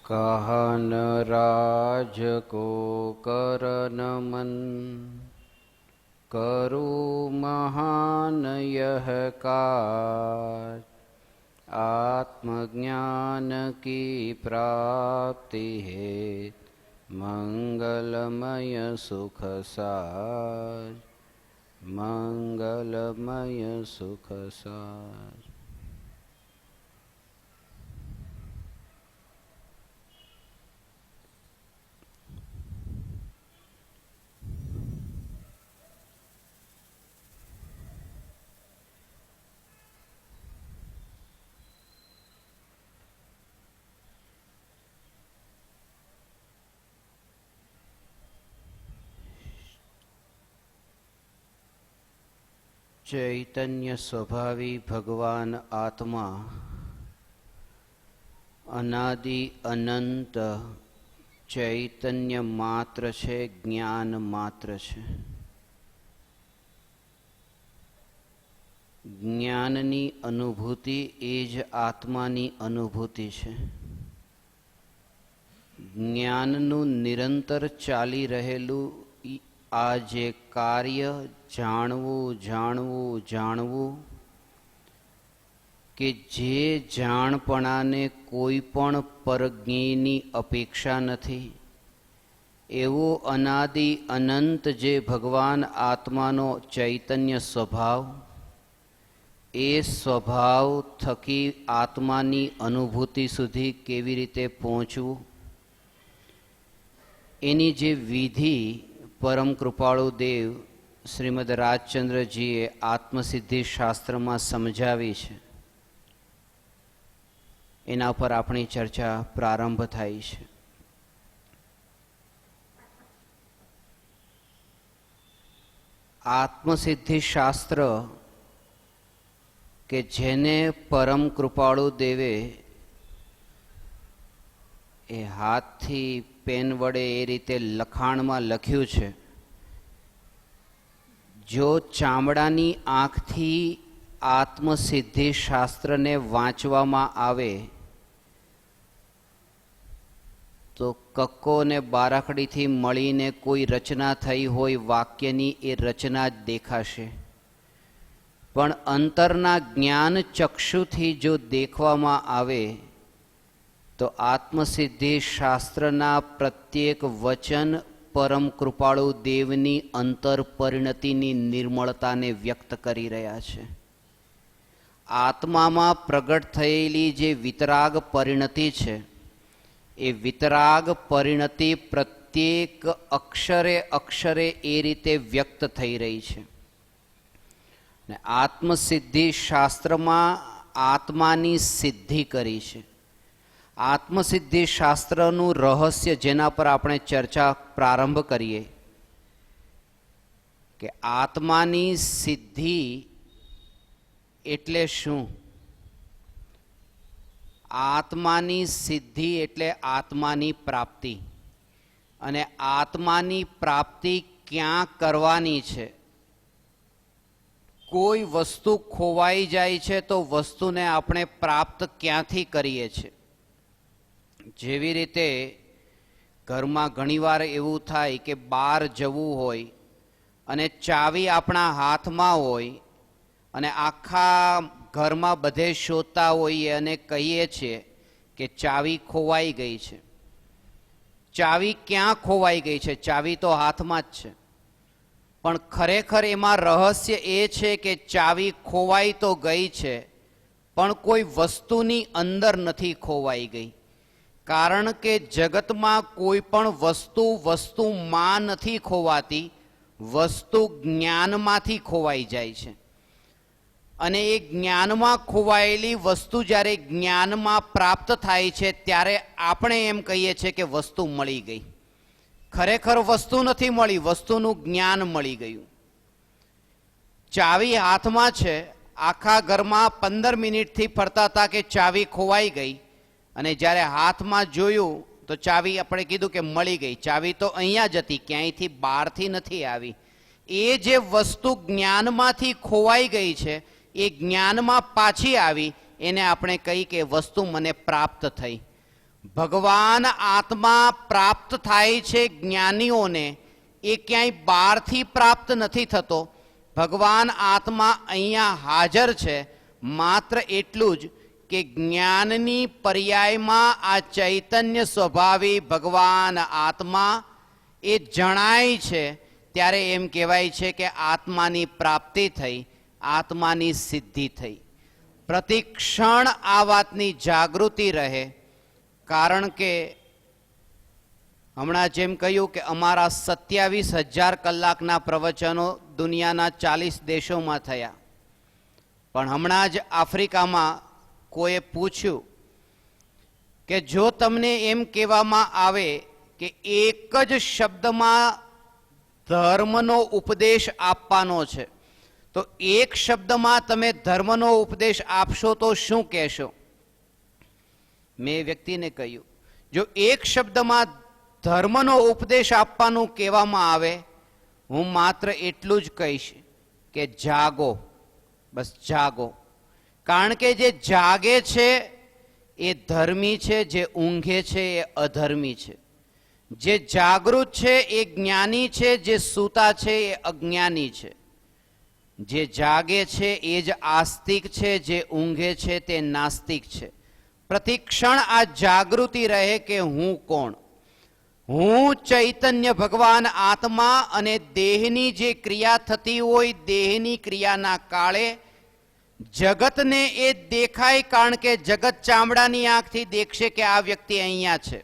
कहन राज को करनमन करु महान यह काज। आत्मज्ञान की प्राप्ति है मंगलमय सुख साज। मंगलमय सुख साज। चैतन्य स्वभावी भगवान आत्मा अनादि अनंत चैतन्य मात्र छे, ज्ञान मात्र छे। ज्ञाननी अनुभूति एज आत्मानी अनुभूति छे। ज्ञाननु निरंतर चाली रहेलू आ जे कार्य जाणवू जाणवू जाणवू के जे जाणपणाने कोई पण परज्ञेयनी अपेक्षा नथी, एवो अनादि अनंत जे भगवान आत्मानो चैतन्य स्वभाव, ए स्वभाव थकी आत्मानी अनुभूति सुधी केवी रीते पहोंचवू, एनी जे विधि परम कृपाळु देव श्रीमद રાજચંદ્રજીએ આત્મસિદ્ધિ શાસ્ત્રમાં સમજાવી છે, એના પર આપણી ચર્ચા પ્રારંભ થાય છે. આત્મસિદ્ધિ શાસ્ત્ર કે જેને પરમ કૃપાળુ દેવે એ હાથથી પેન વડે એ રીતે લખાણમાં લખ્યું છે. જો ચામડાની આંખથી આત્મસિદ્ધિ શાસ્ત્રને વાંચવામાં આવે તો કક્કો ને બારાખડીથી મળીને કોઈ રચના થઈ હોય વાક્યની એ રચના જ દેખાશે. પણ અંતરના જ્ઞાન ચક્ષુથી જો દેખવામાં આવે તો આત્મસિદ્ધિ શાસ્ત્રના પ્રત્યેક વચન પરમ કૃપાળુ દેવની અંતર પરિણતિની નિર્મળતાને વ્યક્ત કરી રહ્યા છે. આત્મામાં પ્રગટ થયેલી જે વિતરાગ પરિણતિ છે, એ વિતરાગ પરિણતિ પ્રત્યેક અક્ષરે અક્ષરે એ રીતે વ્યક્ત થઈ રહી છે. ને આત્મસિદ્ધિ શાસ્ત્રમાં આત્માની સિદ્ધિ કરી છે. આત્મસિદ્ધિ શાસ્ત્રનું રહસ્ય જેના પર આપણે ચર્ચા પ્રારંભ કરીએ કે આત્માની સિદ્ધિ એટલે શું? આત્માની સિદ્ધિ એટલે આત્માની પ્રાપ્તિ. અને આત્માની પ્રાપ્તિ ક્યાં કરવાની છે? કોઈ વસ્તુ ખોવાઈ જાય છે તો વસ્તુને આપણે પ્રાપ્ત ક્યાંથી કરીએ છીએ? જેવી રીતે ઘરમાં ઘણીવાર એવું થાય કે બહાર જવું હોય અને ચાવી આપણા હાથમાં હોય અને આખા ઘરમાં બધે શોધતા હોઈએ અને કહીએ છીએ કે ચાવી ખોવાઈ ગઈ છે. ચાવી ક્યાં ખોવાઈ ગઈ છે? ચાવી તો હાથમાં જ છે. પણ ખરેખર એમાં રહસ્ય એ છે કે ચાવી ખોવાઈ તો ગઈ છે, પણ કોઈ વસ્તુની અંદર નથી ખોવાઈ ગઈ. કારણ કે જગતમાં કોઈ પણ વસ્તુમાં નથી ખોવાતી, વસ્તુ જ્ઞાનમાંથી ખોવાઈ જાય છે. અને એ જ્ઞાનમાં ખોવાયેલી વસ્તુ જ્યારે જ્ઞાનમાં પ્રાપ્ત થાય છે ત્યારે આપણે એમ કહીએ છીએ કે વસ્તુ મળી ગઈ. ખરેખર વસ્તુ નથી મળી, વસ્તુનું જ્ઞાન મળી ગયું. ચાવી હાથમાં છે, આખા ઘરમાં 15 મિનિટથી ફરતા હતા કે ચાવી ખોવાઈ ગઈ, અને જ્યારે હાથમાં જોયું તો ચાવી આપણે કીધું કે મળી ગઈ. ચાવી તો અહીંયા જ હતી, ક્યાંયથી બહારથી નથી આવી. એ જે વસ્તુ જ્ઞાનમાંથી ખોવાઈ ગઈ છે એ જ્ઞાનમાં પાછી આવી, એને આપણે કહી કે વસ્તુ મને પ્રાપ્ત થઈ. ભગવાન આત્મા પ્રાપ્ત થાય છે જ્ઞાનીઓને, એ ક્યાંય બહારથી પ્રાપ્ત નથી થતો. ભગવાન આત્મા અહીંયા હાજર છે. માત્ર એટલું જ કે જ્ઞાનની પર્યાયમાં આ ચૈતન્ય સ્વભાવી ભગવાન આત્મા એ જણાય છે, ત્યારે એમ કહેવાય છે કે આત્માની પ્રાપ્તિ થઈ, આત્માની સિદ્ધિ થઈ. પ્રતિક્ષણ આ વાતની જાગૃતિ રહે. કારણ કે હમણાં જેમ કહ્યું કે અમારા 27,000 કલાકના પ્રવચનો દુનિયાના 40 દેશોમાં થયા. પણ હમણાં જ આફ્રિકામાં કોઈએ પૂછ્યું કે જો તમને એમ કહેવામાં આવે કે એક જ શબ્દમાં ધર્મનો ઉપદેશ આપવાનો છે, તો એક શબ્દમાં તમે ધર્મનો ઉપદેશ આપશો તો શું કહેશો? મેં વ્યક્તિને કહ્યું, જો એક શબ્દમાં ધર્મનો ઉપદેશ આપવાનું કહેવામાં આવે, હું માત્ર એટલું જ કહીશ કે જાગો, બસ જાગો. કારણ કે જે જાગે છે એ ધર્મી છે, જે ઊંઘે છે એ અધર્મી છે. જે જાગૃત છે એ જ્ઞાની છે, જે સૂતા છે એ અજ્ઞાની છે. જે જાગે છે એ જ આસ્તિક છે, જે ઊંઘે છે તે નાસ્તિક છે. પ્રતિક્ષણ આ જાગૃતિ રહે કે હું કોણ? હું ચૈતન્ય ભગવાન આત્મા, અને દેહની જે ક્રિયા થતી હોય, દેહની ક્રિયાના કાળે જગતને એ દેખાય. કારણ કે જગત ચામડાની આંખથી દેખશે કે આ વ્યક્તિ અહીંયા છે,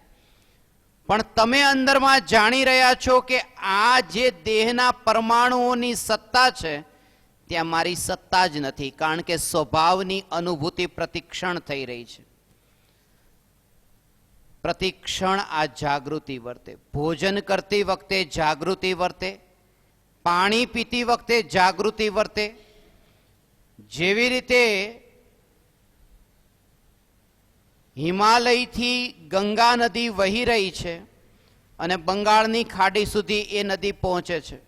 પણ તમે અંદરમાં જાણી રહ્યા છો કે આ જે દેહના પરમાણુઓની સત્તા છે, ત્યાં મારી સત્તા જ નથી. કારણ કે સ્વભાવની અનુભૂતિ પ્રતિક્ષણ થઈ રહી છે. પ્રતિક્ષણ આ જાગૃતિ વર્તે. ભોજન કરતી વખતે જાગૃતિ વર્તે, પાણી પીતી વખતે જાગૃતિ વર્તે. જેવી રીતે હિમાલયથી ગંગા નદી વહી રહી છે અને બંગાળની ખાડી સુધી એ નદી પહોંચે છે,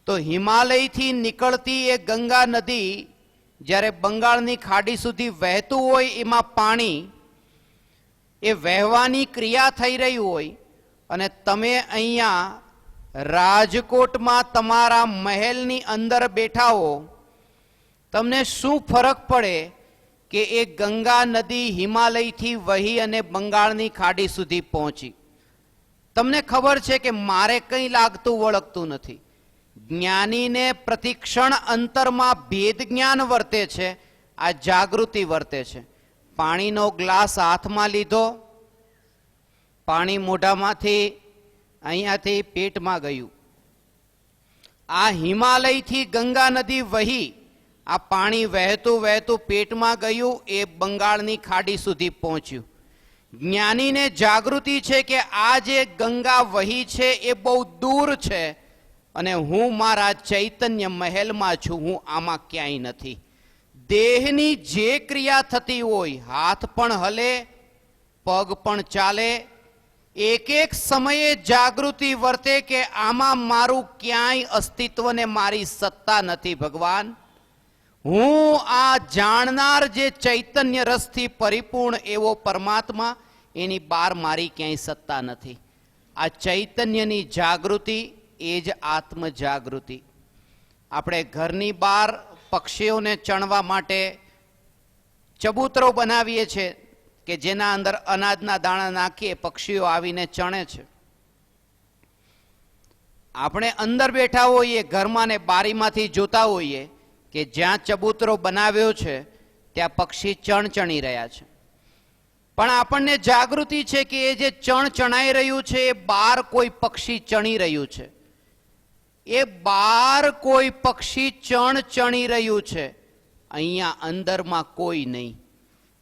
તો હિમાલયથી નીકળતી એ ગંગા નદી જ્યારે બંગાળની ખાડી સુધી વહેતું હોય, એમાં પાણી એ વહેવાની ક્રિયા થઈ રહી હોય, અને તમે અહીંયા રાજકોટમાં તમારા મહેલની અંદર બેઠા હો, તમને શું ફરક પડે કે એ ગંગા નદી હિમાલયથી વહી અને બંગાળની ખાડી સુધી પહોંચી? તમને ખબર છે કે મારે કંઈ લાગતું વળગતું નથી. જ્ઞાનીને પ્રતિક્ષણ અંતરમાં ભેદ જ્ઞાન વર્તે છે, આ જાગૃતિ વર્તે છે. પાણીનો ગ્લાસ હાથમાં લીધો, પાણી મોઢામાંથી અહીંયાથી પેટમાં ગયું. આ હિમાલયથી ગંગા નદી વહી, આ પાણી વહેતું વહેતું પેટમાં ગયું, એ બંગાળની ખાડી સુધી પહોંચ્યું. જ્ઞાનીને જાગૃતિ છે કે આ જે ગંગા વહી છે એ બહુ દૂર છે, અને હું મારા ચૈતન્ય મહેલમાં છું, હું આમાં ક્યાંય નથી. દેહની જે ક્રિયા થતી હોય, હાથ પણ હલે, પગ પણ ચાલે, એક એક સમયે જાગૃતિ વર્તે કે આમાં મારું ક્યાંય અસ્તિત્વ ને મારી સત્તા નથી. ભગવાન, હું આ જાણનાર જે ચૈતન્ય રસથી પરિપૂર્ણ એવો પરમાત્મા, એની બહાર મારી ક્યાંય સત્તા નથી. આ ચૈતન્યની જાગૃતિ એ જ આત્મ જાગૃતિ. આપણે ઘરની બહાર પક્ષીઓને ચણવા માટે ચબૂતરો બનાવીએ છીએ કે જેના અંદર અનાજના દાણા નાખીએ, પક્ષીઓ આવીને ચણે છે. આપણે અંદર બેઠા હોઈએ ઘરમાં ને બારીમાંથી જોતા હોઈએ કે જ્યાં ચબૂતરો બનાવ્યો છે ત્યાં પક્ષી ચણી રહ્યા છે. પણ આપણને જાગૃતિ છે કે એ જે ચણાઈ રહ્યું છે એ બહાર કોઈ પક્ષી ચણી રહ્યું છે. એ બહાર કોઈ પક્ષી ચણી રહ્યું છે, અહીંયા અંદરમાં કોઈ નહીં.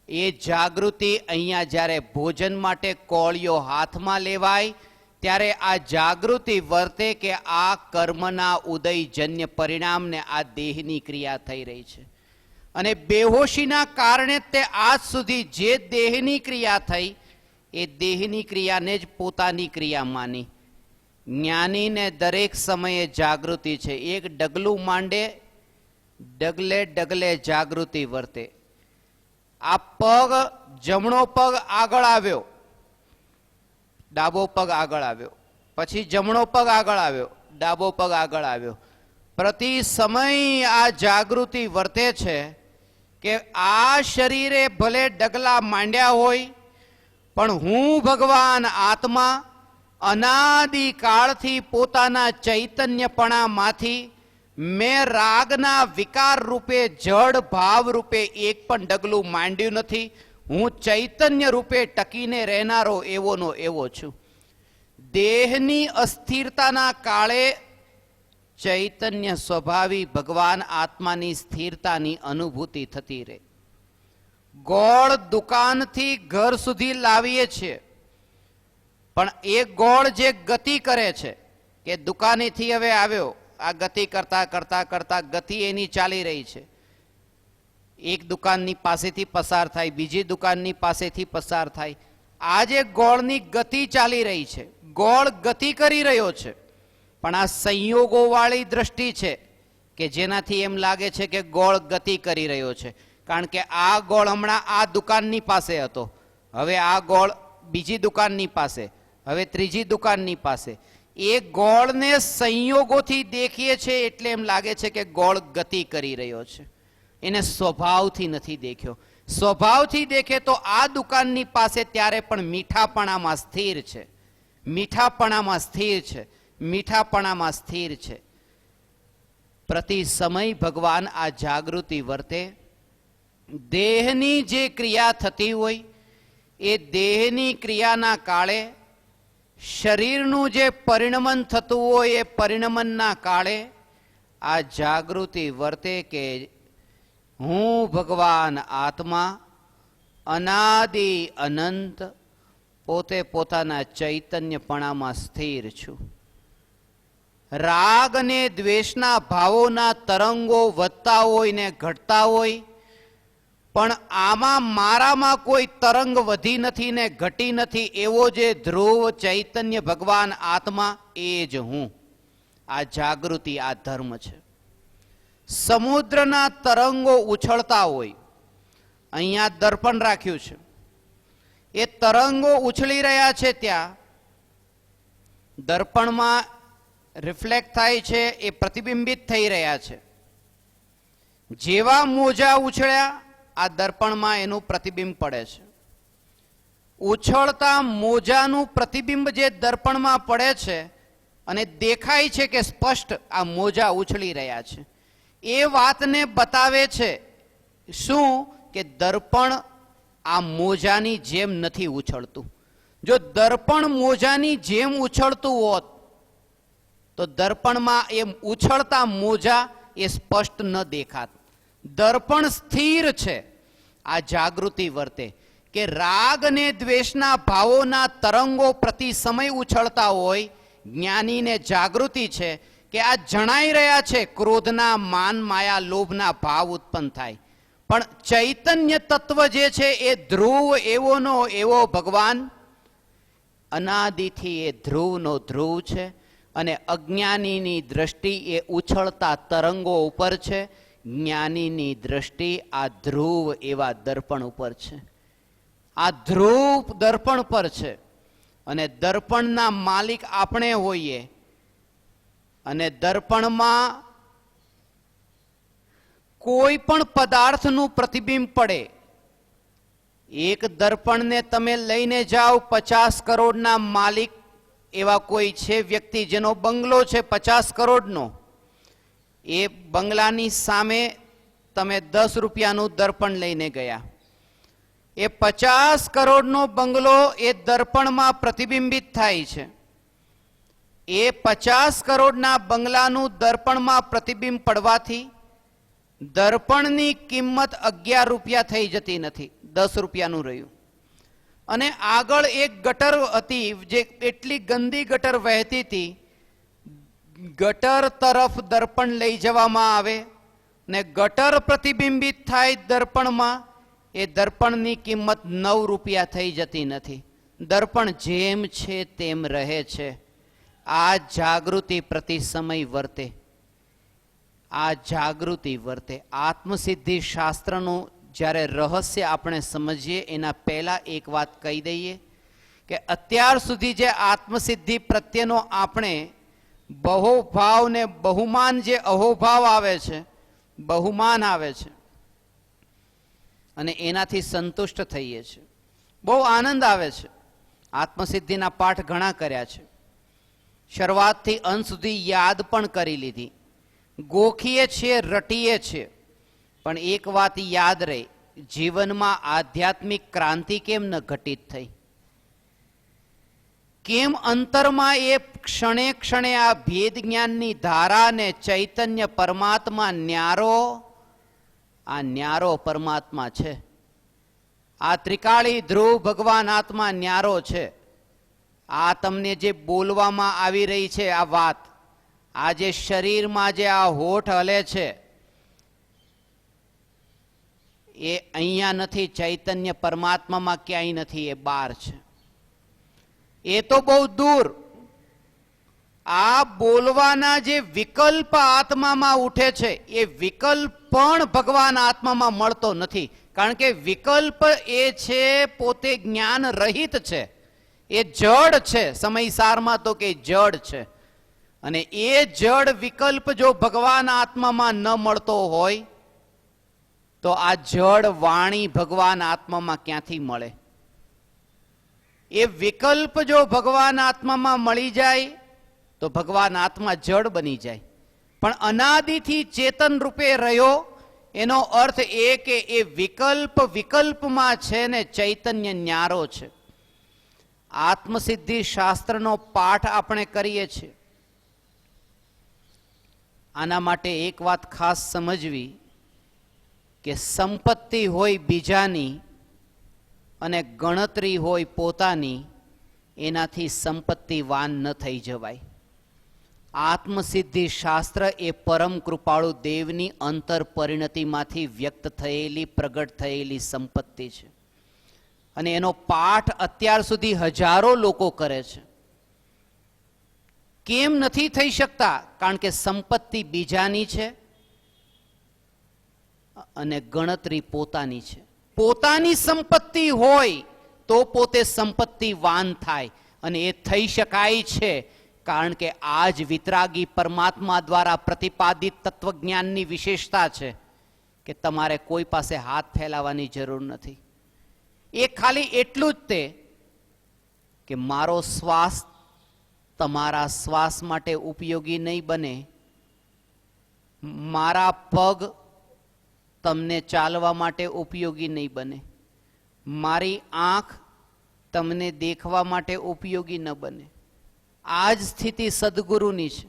એ જાગૃતિ અહીંયા જ્યારે ભોજન માટે કોળિયો હાથમાં લેવાય ત્યારે આ જાગૃતિ વર્તે કે આ કર્મના ઉદયજન્ય પરિણામને આ દેહની ક્રિયા થઈ રહી છે. અને બેહોશીના કારણે તે આજ સુધી જે દેહની ક્રિયા થઈ એ દેહની ક્રિયાને જ પોતાની ક્રિયા માની. જ્ઞાનીને દરેક સમયે જાગૃતિ છે. એક ડગલું માંડે, ડગલે ડગલે જાગૃતિ વર્તે. આ પગ, જમણો પગ આગળ આવ્યો, ડાબો પગ આગળ આવ્યો, પછી જમણો પગ આગળ આવ્યો, ડાબો પગ આગળ આવ્યો. પ્રતિ સમય આ જાગૃતિ વર્તે છે કે આ શરીરે ભલે ડગલા માંડ્યા હોય, પણ હું ભગવાન આત્મા અનાદિકાળથી પોતાના ચૈતન્યપણામાંથી મેં રાગના વિકાર રૂપે જડ ભાવ રૂપે એક પણ ડગલું માંડ્યું નથી. હું ચૈતન્ય રૂપે ટકીને રહેનારો એવોનો એવો છું. દેહની અસ્થિરતાના કાળે ચૈતન્ય સ્વભાવી ભગવાન આત્માની સ્થિરતાની અનુભૂતિ થતી રહે. ગોળ દુકાનથી ઘર સુધી લાવીએ છીએ, પણ એ ગોળ જે ગતિ કરે છે કે દુકાનેથી હવે આવ્યો, આ ગતિ કરતા કરતા કરતા ગતિ એની ચાલી રહી છે. એક દુકાનની પાસેથી પસાર થાય, બીજી દુકાનની પાસેથી પસાર થાય. આ જે ગોળની ગતિ ચાલી રહી છે, ગોળ ગતિ કરી રહ્યો છે, પણ આ સંયોગોવાળી દ્રષ્ટિ છે કે જેનાથી એમ લાગે છે કે ગોળ ગતિ કરી રહ્યો છે. કારણ કે આ ગોળ હમણાં આ દુકાનની પાસે હતો, હવે આ ગોળ બીજી દુકાનની પાસે, હવે ત્રીજી દુકાનની પાસે. એ ગોળને સંયોગોથી દેખીએ છે એટલે એમ લાગે છે કે ગોળ ગતિ કરી રહ્યો છે. એને સ્વભાવથી નથી દેખ્યો. સ્વભાવથી દેખે તો આ દુકાનની પાસે ત્યારે પણ મીઠાપણામાં સ્થિર છે, મીઠાપણામાં સ્થિર છે, મીઠાપણામાં સ્થિર છે. પ્રતિ સમય ભગવાન આ જાગૃતિ વર્તે. દેહની જે ક્રિયા થતી હોય એ દેહની ક્રિયાના કાળે, શરીરનું જે પરિણમન થતું હોય એ પરિણમનના કાળે આ જાગૃતિ વર્તે કે હું ભગવાન આત્મા અનાદિ અનંત પોતે પોતાના ચૈતન્યપણામાં સ્થિર છું. રાગ અને દ્વેષના ભાવોના તરંગો વધતા હોય ને ઘટતા હોય, પણ આમાં મારામાં કોઈ તરંગ વધી નથી ને ઘટી નથી. એવો જે ધ્રુવ ચૈતન્ય ભગવાન આત્મા એ જ હું. આ જાગૃતિ, આ ધર્મ છે. સમુદ્રના તરંગો ઉછળતા હોય, અહીંયા દર્પણ રાખ્યું છે, એ તરંગો ઉછળી રહ્યા છે, ત્યાં દર્પણમાં રિફ્લેક્ટ થાય છે, એ પ્રતિબિંબિત થઈ રહ્યા છે. જેવા મોજા ઉછળ્યા આ દર્પણમાં એનું પ્રતિબિંબ પડે છે. ઉછળતા મોજાનું પ્રતિબિંબ જે દર્પણમાં પડે છે અને દેખાય છે કે સ્પષ્ટ આ મોજા ઉછળી રહ્યા છે, એ વાતને બતાવે છે શું કે દર્પણ આ મોજાની જેમ નથી ઉછળતું. જો દર્પણ મોજાની જેમ ઉછળતું હોત તો દર્પણમાં એ ઉછળતા મોજા એ સ્પષ્ટ ન દેખાત. દર્પણ સ્થિર છે. આ જાગૃતિ વર્તે કે રાગ અને દ્વેષના ભાવોના તરંગો પ્રતિ સમય ઉછળતા હોય. જ્ઞાનીને જાગૃતિ છે કે આ જણાઈ રહ્યા છે, ક્રોધના, માન, માયા, લોભના ભાવ ઉત્પન્ન થાય, પણ ચૈતન્ય તત્વ જે છે એ ધ્રુવ એવોનો એવો ભગવાન અનાદિથી એ ધ્રુવનો ધ્રુવ છે. અને અજ્ઞાનીની દ્રષ્ટિ એ ઉછળતા તરંગો ઉપર છે, જ્ઞાનીની દ્રષ્ટિ આ ધ્રુવ એવા દર્પણ ઉપર છે. આ ધ્રુવ દર્પણ પર છે અને દર્પણના માલિક આપણે હોઈએ. અને દર્પણમાં કોઈ પણ પદાર્થનું પ્રતિબિંબ પડે. એક દર્પણને તમે લઈને જાઓ, 50 કરોડના માલિક એવા કોઈ છે વ્યક્તિ જેનો બંગલો છે 50 કરોડનો, એ બંગલાની સામે તમે 10 રૂપિયાનું દર્પણ લઈને ગયા. એ 50 કરોડનો બંગલો એ દર્પણમાં પ્રતિબિંબિત થાય છે. એ 50 કરોડના બંગલાનું દર્પણમાં પ્રતિબિંબ પડવાથી દર્પણની કિંમત 11 રૂપિયા થઈ જતી નથી, 10 રૂપિયાનું રહ્યું. અને આગળ એક ગટર હતી, જે એટલી ગંદી ગટર વહેતી હતી, ગટર તરફ દર્પણ લઈ જવામાં આવે ને ગટર પ્રતિબિંબિત થાય દર્પણમાં, એ દર્પણની કિંમત 9 રૂપિયા થઈ જતી નથી. દર્પણ જેમ છે તેમ રહે છે. આ જાગૃતિ પ્રતિ સમય વર્તે. આ જાગૃતિ વર્તે. આત્મસિદ્ધિ શાસ્ત્રનું જ્યારે રહસ્ય આપણે સમજીએ એના પહેલા એક વાત કહી દઈએ કે અત્યાર સુધી જે આત્મસિદ્ધિ પ્રત્યેનો આપણે બહુભાવ ને બહુમાન, જે અહોભાવ આવે છે, બહુમાન આવે છે અને એનાથી સંતુષ્ટ થઈએ છીએ, બહુ આનંદ આવે છે. આત્મસિદ્ધિના પાઠ ઘણા કર્યા છે, શરૂઆતથી અંત સુધી યાદ પણ કરી લીધી, ગોખીએ છીએ, રટીએ છીએ. પણ એક વાત યાદ રહી, જીવનમાં આધ્યાત્મિક ક્રાંતિ કેમ ન ઘટિત થઈ? કેમ અંતરમાં એ ક્ષણે ક્ષણે આ ભેદ જ્ઞાનની ધારા ને ચૈતન્ય પરમાત્મા ન્યારો, આ ન્યારો પરમાત્મા છે. આ ત્રિકાળી ધ્રુવ ભગવાન આત્મા ન્યારો છે. આ તમને જે બોલવામાં આવી રહી છે આ વાત, આ જે શરીરમાં જે આ હોઠ હલે છે, એ અહીંયા નથી, ચૈતન્ય પરમાત્મામાં ક્યાંય નથી, એ બહાર છે. એ તો બહુ દૂર. આ બોલવાના જે વિકલ્પ આત્મામાં ઉઠે છે, એ વિકલ્પ પણ ભગવાન આત્મામાં મળતો નથી. કારણ કે વિકલ્પ એ છે પોતે જ્ઞાન રહિત છે, એ જડ છે. સમયસારમાં તો કે જડ છે. અને એ જડ વિકલ્પ જો ભગવાન આત્મામાં ન મળતો હોય તો આ જડ વાણી ભગવાન આત્મામાં ક્યાંથી મળે? એ વિકલ્પ જો ભગવાન આત્મામાં મળી જાય તો ભગવાન આત્મા જડ બની જાય. પણ અનાદિથી ચેતન રૂપે રહ્યો, એનો અર્થ એ કે એ વિકલ્પ વિકલ્પમાં છે ને ચૈતન્ય ન્યારો છે. આત્મસિદ્ધિ શાસ્ત્રનો પાઠ આપણે કરીએ છીએ. આના માટે એક વાત ખાસ સમજવી કે સંપત્તિ હોય બીજાની અને ગણતરી હોય પોતાની, એનાથી સંપત્તિવાન ન થઈ જવાય. આત્મસિદ્ધિ શાસ્ત્ર એ પરમ કૃપાળુ દેવની અંતર પરિણતિમાંથી વ્યક્ત થયેલી, પ્રગટ થયેલી સંપત્તિ છે. અને એનો પાઠ અત્યાર સુધી હજારો લોકો કરે છે. કેમ નથી થઈ શકતા? કારણ કે સંપત્તિ બીજાની છે અને ગણતરી પોતાની છે. પોતાની સંપત્તિ હોય તો પોતે સંપત્તિવાન થાય, અને એ થઈ શકાય છે. કારણ કે આ જ વિતરાગી પરમાત્મા દ્વારા પ્રતિપાદિત તત્વજ્ઞાનની વિશેષતા છે કે તમારે કોઈ પાસે હાથ ફેલાવવાની જરૂર નથી. એ ખાલી એટલું જ તે કે મારો શ્વાસ તમારા શ્વાસ માટે ઉપયોગી નહીં બને, મારા પગ તમને ચાલવા માટે ઉપયોગી નહીં બને, મારી આંખ તમને દેખવા માટે ઉપયોગી ન બને. આ જ સ્થિતિ સદગુરુની છે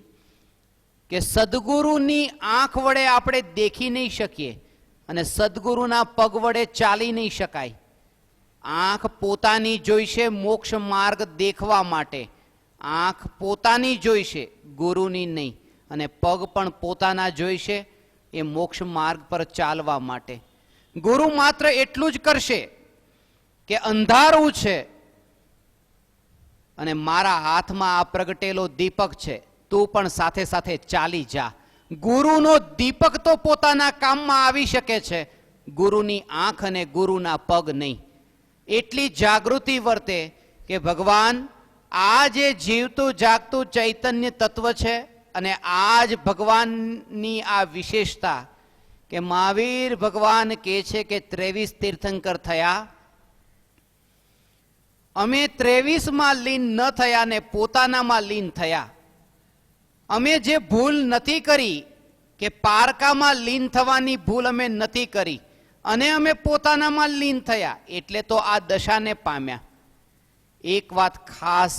કે સદગુરુની આંખ વડે આપણે દેખી નહીં શકીએ અને સદગુરુના પગ વડે ચાલી નહીં શકાય. આંખ પોતાની જોઈશે મોક્ષ માર્ગ દેખવા માટે, આંખ પોતાની જોઈશે, ગુરુની નહીં. અને પગ પણ પોતાના જોઈશે એ મોક્ષ માર્ગ પર ચાલવા માટે. ગુરુ માત્ર એટલું જ કરશે કે અંધારું છે અને મારા હાથમાં આ પ્રગટેલો દીપક છે, તું પણ સાથે સાથે ચાલી જા. ગુરુનો દીપક તો પોતાના કામમાં આવી શકે છે, ગુરુની આંખ અને ગુરુના પગ નહીં. એટલી જાગૃતિ વર્તે કે ભગવાન આ જે જીવતું જાગતું ચૈતન્ય તત્વ છે, અને આ જ ભગવાનની આ વિશેષતા કે મહાવીર ભગવાન કહે છે કે 23 તીર્થંકર થયા, અમે 23માં લીન ન થયા ને પોતાનામાં લીન થયા. અમે જે ભૂલ નથી કરી કે પારકામાં લીન થવાની ભૂલ અમે નથી કરી અને અમે પોતાનામાં લીન થયા, એટલે તો આ દશાને પામ્યા. એક વાત ખાસ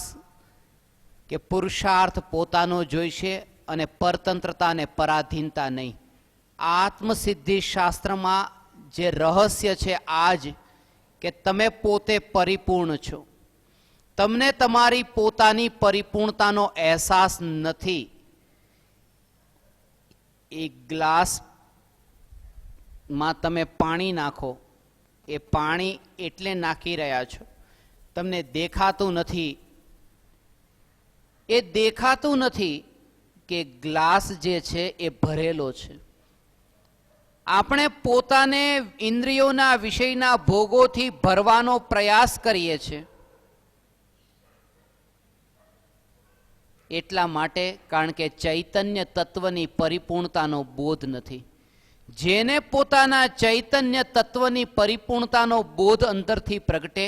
કે પુરુષાર્થ પોતાનો જોઈશે અને પરતંત્રતા અને પરાધીનતા નહીં. આત્મસિદ્ધિ શાસ્ત્રમાં જે રહસ્ય છે આજ કે તમે પોતે પરિપૂર્ણ છો, તમને તમારી પોતાની પરિપૂર્ણતાનો અહેસાસ નથી. એક ગ્લાસમાં તમે પાણી નાખો, એ પાણી એટલે નાખી રહ્યા છો, તમને દેખાતું નથી. એ દેખાતું નથી કે ગ્લાસ જે છે એ ભરેલો છે. આપણે પોતાને ઇન્દ્રિયોના વિષયના ભોગોથી ભરવાનો પ્રયાસ કરીએ છીએ, એટલા માટે કારણ કે ચૈતન્ય તત્વની પરિપૂર્ણતાનો બોધ નથી. જેને પોતાના ચૈતન્ય તત્વની પરિપૂર્ણતાનો બોધ અંતરથી પ્રગટે,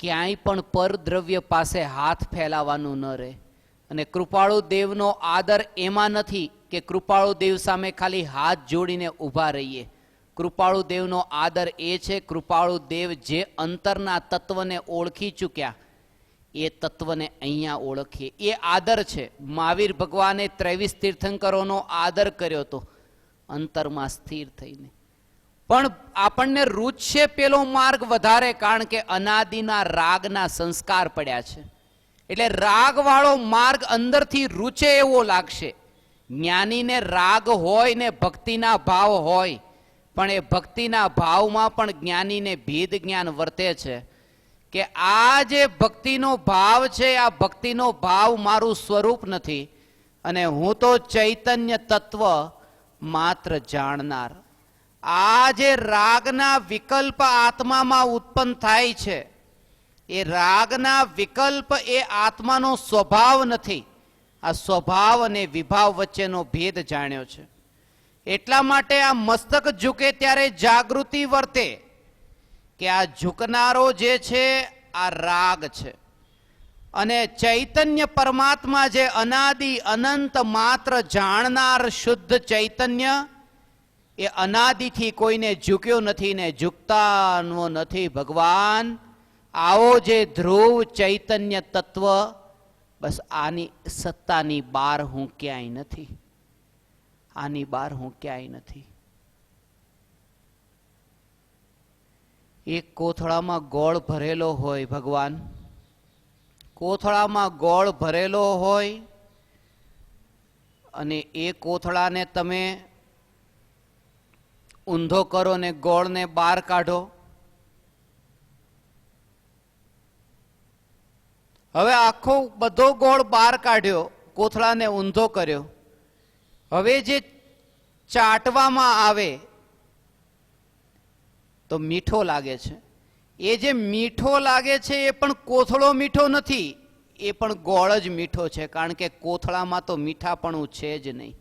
ક્યાંય પણ પરદ્રવ્ય પાસે હાથ ફેલાવાનું ન રહે. અને કૃપાળુ દેવનો આદર એમાં નથી કે કૃપાળુ દેવ સામે ખાલી હાથ જોડીને ઊભા રહીએ. કૃપાળુ દેવનો આદર એ છે, કૃપાળુ દેવ જે અંતરના તત્વને ઓળખી ચૂક્યા એ તત્વને અહીંયા ઓળખીએ, એ આદર છે. મહાવીર ભગવાને 23 તીર્થંકરોનો આદર કર્યો હતો અંતરમાં સ્થિર થઈને. પણ આપણને રૂચશે પેલો માર્ગ વધારે, કારણ કે અનાદિના રાગના સંસ્કાર પડ્યા છે. એટલે રાગવાળો માર્ગ અંદરથી રૂચે એવો લાગશે. જ્ઞાનીને રાગ હોય ને ભક્તિના ભાવ હોય, પણ એ ભક્તિના ભાવમાં પણ જ્ઞાનીને ભેદ જ્ઞાન વર્તે છે કે આ જે ભક્તિનો ભાવ છે, આ ભક્તિનો ભાવ મારું સ્વરૂપ નથી અને હું તો ચૈતન્ય તત્વ માત્ર જાણનાર. આ જે રાગના વિકલ્પ આત્મામાં ઉત્પન્ન થાય છે, એ રાગના વિકલ્પ એ આત્માનો સ્વભાવ નથી. આ સ્વભાવ અને વિભાવ વચ્ચેનો ભેદ જાણ્યો છે. એટલા માટે આ મસ્તક ઝૂકે ત્યારે જાગૃતિ વર્તે કે આ ઝૂકનારો જે છે આ રાગ છે, અને ચૈતન્ય પરમાત્મા જે અનાદિ અનંત માત્ર જાણનાર શુદ્ધ ચૈતન્ય, એ અનાદિથી કોઈને ઝૂક્યો નથી ને ઝૂકતાનો નથી. ભગવાન આવો જે ધ્રુવ ચૈતન્ય તત્વ, બસ આની સત્તાની બહાર હું ક્યાંય નથી, આની બહાર હું ક્યાંય નથી. એક કોથળામાં ગોળ ભરેલો હોય, ભગવાન કોથળામાં ગોળ ભરેલો હોય અને એ કોથળાને તમે ઊંધો કરો ને ગોળને બહાર કાઢો. હવે આખો બધો ગોળ બહાર કાઢ્યો, કોથળાને ઊંધો કર્યો. હવે જે ચાટવામાં આવે તો મીઠો લાગે છે. એ જે મીઠો લાગે છે એ પણ કોથળો મીઠો નથી, એ પણ ગોળ જ મીઠો છે. કારણ કે કોથળામાં તો મીઠાપણું છે જ નહીં,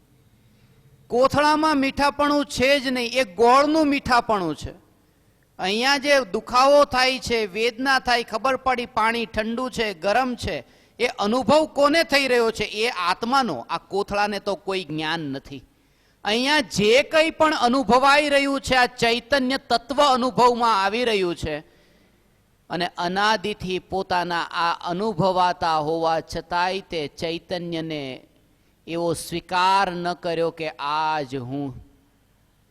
કોથળામાં મીઠાપણું છે જ નહીં, એ ગોળનું મીઠાપણું છે. અહીંયા જે દુખાવો થાય છે, વેદના થાય, ખબર પડી પાણી ઠંડુ છે ગરમ છે, એ અનુભવ કોને થઈ રહ્યો છે? એ આત્માનો. આ કોથળાને તો કોઈ જ્ઞાન નથી. અહીંયા જે કંઈ પણ અનુભવાઈ રહ્યું છે આ ચૈતન્ય તત્વ અનુભવમાં આવી રહ્યું છે, અને અનાદિથી પોતાના આ અનુભવાતા હોવા છતાંય તે ચૈતન્યને એવો સ્વીકાર ન કર્યો કે આજ હું,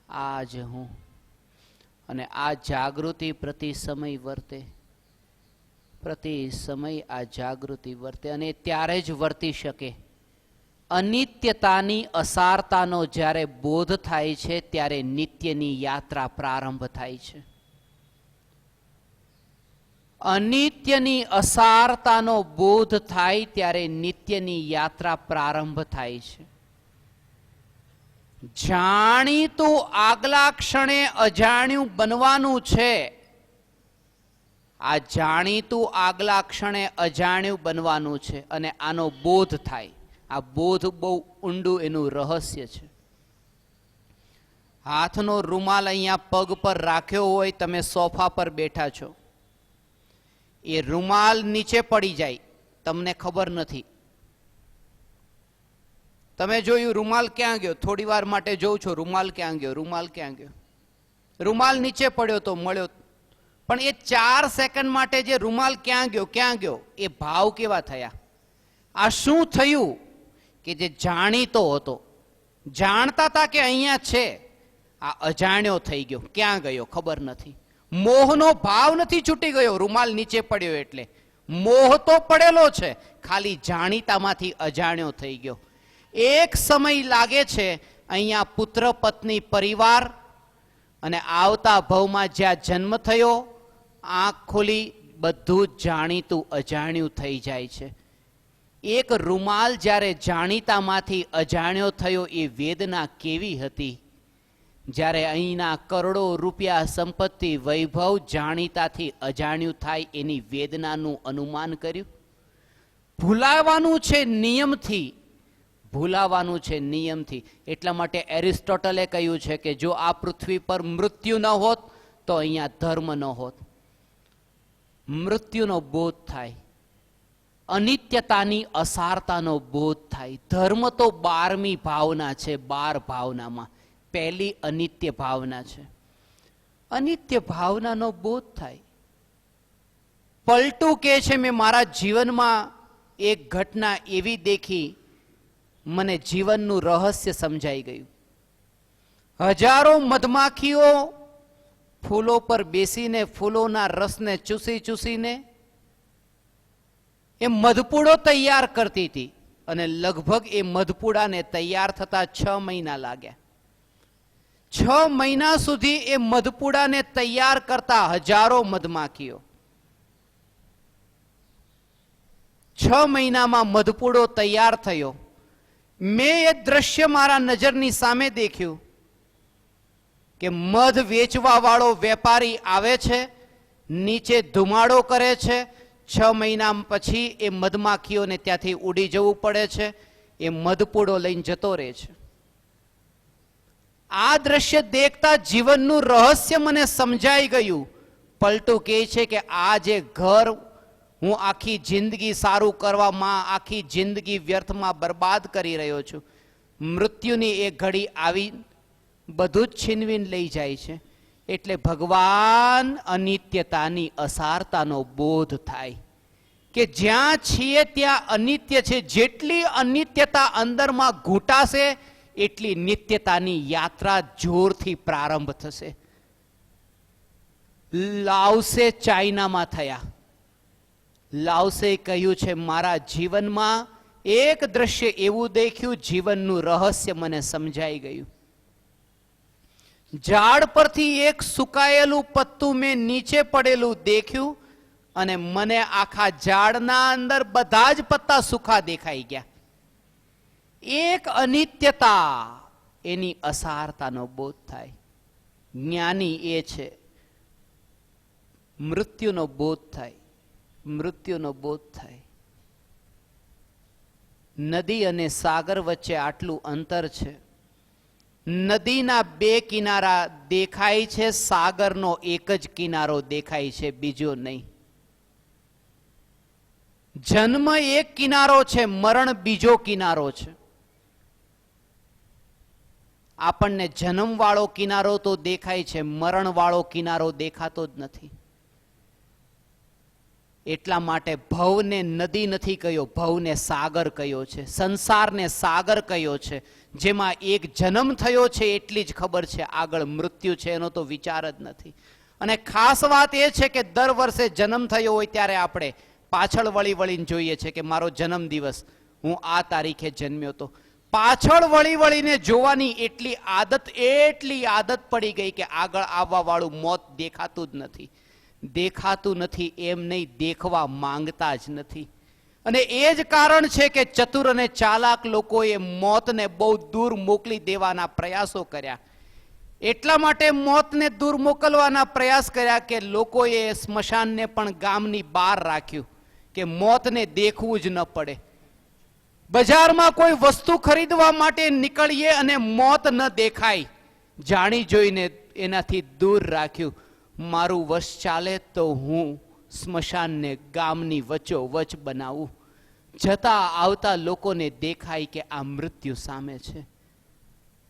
આજ હું. અને આ જાગૃતિ પ્રતિ સમય વર્તે, પ્રતિ સમય આ જાગૃતિ વર્તે. અને ત્યારે જ વર્તી શકે. અનિત્યતાની અસારતાનો જ્યારે બોધ થાય છે ત્યારે નિત્યની યાત્રા પ્રારંભ થાય છે. અનિત્યની અસારતાનો બોધ થાય ત્યારે નિત્યની યાત્રા પ્રારંભ થાય છે. જાણીતું આગલા ક્ષણે અજાણ્યું બનવાનું છે. આ જાણીતું આગલા ક્ષણે અજાણ્યું બનવાનું છે અને આનો બોધ થાય. આ બોધ બહુ ઊંડું એનું રહસ્ય છે. હાથનો રૂમાલ અહીંયા પગ પર રાખ્યો હોય, તમે સોફા પર બેઠા છો, એ રૂમાલ નીચે પડી જાય, તમને ખબર નથી. તમે જોયું રૂમાલ ક્યાં ગયો, થોડી વાર માટે જોઉં છો રૂમાલ ક્યાં ગયો, રૂમાલ ક્યાં ગયો. રૂમાલ નીચે પડ્યો તો મળ્યો, પણ એ 4 સેકન્ડ માટે જે રૂમાલ ક્યાં ગયો ક્યાં ગયો, એ ભાવ કેવા થયા. આ શું થયું કે જે જાણીતો હતો, જાણતા હતા કે અહીંયા છે, આ અજાણ્યો થઈ ગયો. ક્યાં ગયો ખબર નથી. મોહનો ભાવ નથી છૂટી ગયો રૂમાલ નીચે પડ્યો એટલે. મોહ તો પડેલો છે, ખાલી જાણીતામાંથી અજાણ્યો થઈ ગયો. એક સમય લાગે છે અહીંયા પુત્ર પત્ની પરિવાર, અને આવતા ભવમાં જ્યાં જન્મ થયો, આંખ ખોલી બધું જ જાણીતું અજાણ્યું થઈ જાય છે. એક રૂમાલ જ્યારે જાણીતામાંથી અજાણ્યો થયો, એ વેદના કેવી હતી. જ્યારે અહીંના કરોડો રૂપિયા સંપત્તિ વૈભવ જાણીતાથી અજાણ્યું થાય, એની વેદનાનું અનુમાન કર્યું. ભૂલાવાનું છે નિયમથી, ભૂલાવાનું છે નિયમથી. એટલા માટે એરિસ્ટોટલે કહ્યું છે કે જો આ પૃથ્વી પર મૃત્યુ ન હોત તો અહીંયા ધર્મ ન હોત. મૃત્યુનો બોધ થાય, અનિત્યતાની અસારતાનો બોધ થાય. ધર્મ તો 12મી ભાવના છે. 12 ભાવનામાં પહેલી અનિત્ય ભાવના છે. અનિત્ય ભાવનાનો બોધ થાય. પલટું કે છે મેં મારા જીવનમાં એક ઘટના એવી દેખી, મને જીવનનું રહસ્ય સમજાઈ ગયું. હજારો મધમાખીઓ ફૂલો પર બેસીને ફૂલોના રસને ચૂસી ચૂસીને એ મધપૂડો તૈયાર કરતી હતી અને લગભગ એ મધપૂડાને તૈયાર થતા 6 મહિના લાગ્યા. 6 મહિના સુધી એ મધપૂડાને તૈયાર કરતા હજારો મધમાખીઓ. 6 મહિનામાં મધપૂડો તૈયાર થયો. મેં એ દ્રશ્ય મારા નજરની સામે દેખ્યું કે મધ વેચવા વાળો વેપારી આવે છે, નીચે ધુમાડો કરે છે. 6 મહિના પછી એ મધમાખીઓને ત્યાંથી ઉડી જવું પડે છે. એ મધપૂડો લઈને જતો રહે છે. આ દ્રશ્ય દેખતા જીવનનું રહસ્ય મને સમજાઈ ગયું. પલટું કહે છે કે આ જે ઘર હું આખી જિંદગી સારું કરવામાં, આખી જિંદગી વ્યર્થમાં બરબાદ કરી રહ્યો છું, મૃત્યુની એક ઘડી આવી બધું જ છીનવીને લઈ જાય છે. એટલે ભગવાન અનિત્યતાની અસારતાનો બોધ થાય કે જ્યાં છીએ ત્યાં અનિત્ય છે. જેટલી અનિત્યતા અંદરમાં ઘૂંટાશે એટલી નિત્યતાની યાત્રા જોરથી પ્રારંભ થશે. લાવસે ચાઇનામાં થયા. લાવસે કહ્યું છે મારા જીવનમાં એક દ્રશ્ય એવું દેખ્યું, જીવનનું રહસ્ય મને સમજાઈ ગયું. ઝાડ પરથી એક સુકાયેલું પત્તું મેં નીચે પડેલું દેખ્યું અને મને આખા ઝાડના અંદર બધા જ પત્તા સુખા દેખાઈ ગયા. એક અનિત્યતા, એની અસારતાનો બોધ થાય. જ્ઞાની એ છે. મૃત્યુનો બોધ થાય, મૃત્યુનો બોધ થાય. નદી અને સાગર વચ્ચે આટલું અંતર છે. નદીના 2 કિનારા દેખાય છે, સાગરનો એક જ કિનારો દેખાય છે, બીજો નહીં. જન્મ એક કિનારો છે, મરણ બીજો કિનારો છે. આપણને જન્મ વાળો કિનારો તો દેખાય છે, મરણ વાળો કિનારો દેખાતો જ નથી. એટલા માટે ભવને નદી નથી કહ્યો, ભવને સાગર કહ્યો છે. સંસારને સાગર કહ્યો છે. જેમાં એક જન્મ થયો છે એટલી જ ખબર છે, આગળ મૃત્યુ છે એનો તો વિચાર જ નથી. અને ખાસ વાત એ છે કે દર વર્ષે જન્મ થયો હોય ત્યારે આપણે પાછળ વળી વળીને જોઈએ છે કે મારો જન્મ દિવસ, હું આ તારીખે જન્મ્યો તો. પાછળ વળી વળીને જોવાની એટલી આદત પડી ગઈ કે આગળ આવવા વાળું મોત દેખાતું જ નથી. દેખાતું નથી એમ નહીં, દેખવા માંગતા જ નથી. અને એ જ કારણ છે કે ચતુર અને ચાલાક લોકોએ મોતને બહુ દૂર મોકલી દેવાના પ્રયાસો કર્યા. એટલા માટે મોતને દૂર મોકલવાના પ્રયાસ કર્યા કે લોકોએ સ્મશાનને પણ ગામની બહાર રાખ્યું કે મોતને દેખવું જ ન પડે. બજારમાં કોઈ વસ્તુ ખરીદવા માટે નીકળીએ અને મોત ન દેખાય, જાણી જોઈને એનાથી દૂર રાખ્યું. મારું વશ ચાલે તો હું સ્મશાનને ગામની વચ્ચોવચ બનાવું. જતા આવતા લોકોને દેખાય કે આ મૃત્યુ સામે છે.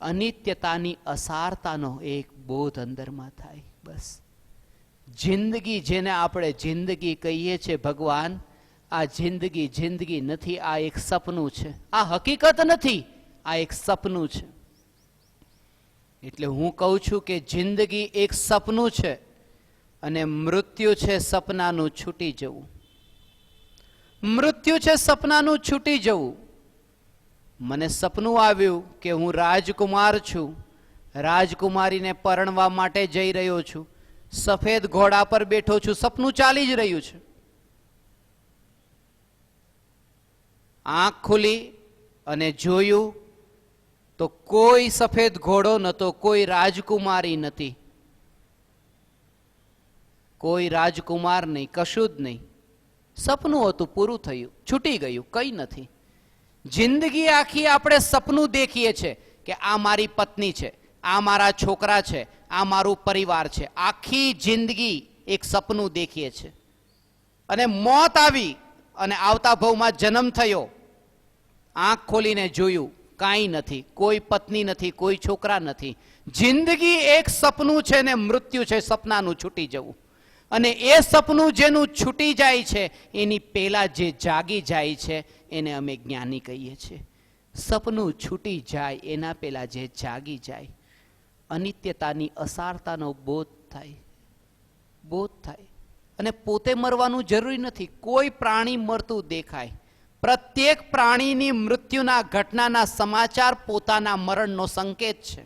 અનિત્યતાની અસારતાનો એક બોધ અંદરમાં થાય. બસ જિંદગી, જેને આપણે જિંદગી કહીએ છીએ, ભગવાન આ જિંદગી નથી, આ એક સપનું છે. આ હકીકત નથી, આ એક સપનું છે. એટલે હું કહું છું કે જિંદગી એક સપનું છે અને મૃત્યુ છે સપનાનું છૂટી જવું. મૃત્યુ છે સપનાનું છૂટી જવું. મને સપનું આવ્યું કે હું રાજકુમાર છું, રાજકુમારીને પરણવા માટે જઈ રહ્યો છું, સફેદ ઘોડા પર બેઠો છું, સપનું ચાલી જ રહ્યું છે. આંખ ખુલી અને જોયું તો કોઈ સફેદ ઘોડો નહોતો, કોઈ રાજકુમારી નથી, કોઈ રાજકુમાર નહીં, કશું જ નહીં. સપનું હતું, પૂરું થયું, છૂટી ગયું, કંઈ નથી. જિંદગી આખી આપણે સપનું દેખીએ છીએ કે આ મારી પત્ની છે, આ મારા છોકરા છે, આ મારું પરિવાર છે. આખી જિંદગી એક સપનું દેખીએ છીએ. અને મોત આવી અને આવતા ભવમાં જન્મ થયો, આંખ ખોલીને જોયું, કાંઈ નથી, કોઈ પત્ની નથી, કોઈ છોકરા નથી. જિંદગી એક સપનું છે ને મૃત્યુ છે સપનાનું છૂટી જવું. અને એ સપનું જેનું છૂટી જાય છે એની પહેલા જે જાગી જાય છે એને અમે જ્ઞાની કહીએ છીએ. સપનું છૂટી જાય એના પહેલા જે જાગી જાય, અનિત્યતાની અસારતાનો બોધ થાય, બોધ થાય. અને પોતે મરવાનું જરૂરી નથી. કોઈ પ્રાણી મરતું દેખાય, પ્રત્યેક પ્રાણીની મૃત્યુના ઘટનાના સમાચાર પોતાના મરણનો સંકેત છે.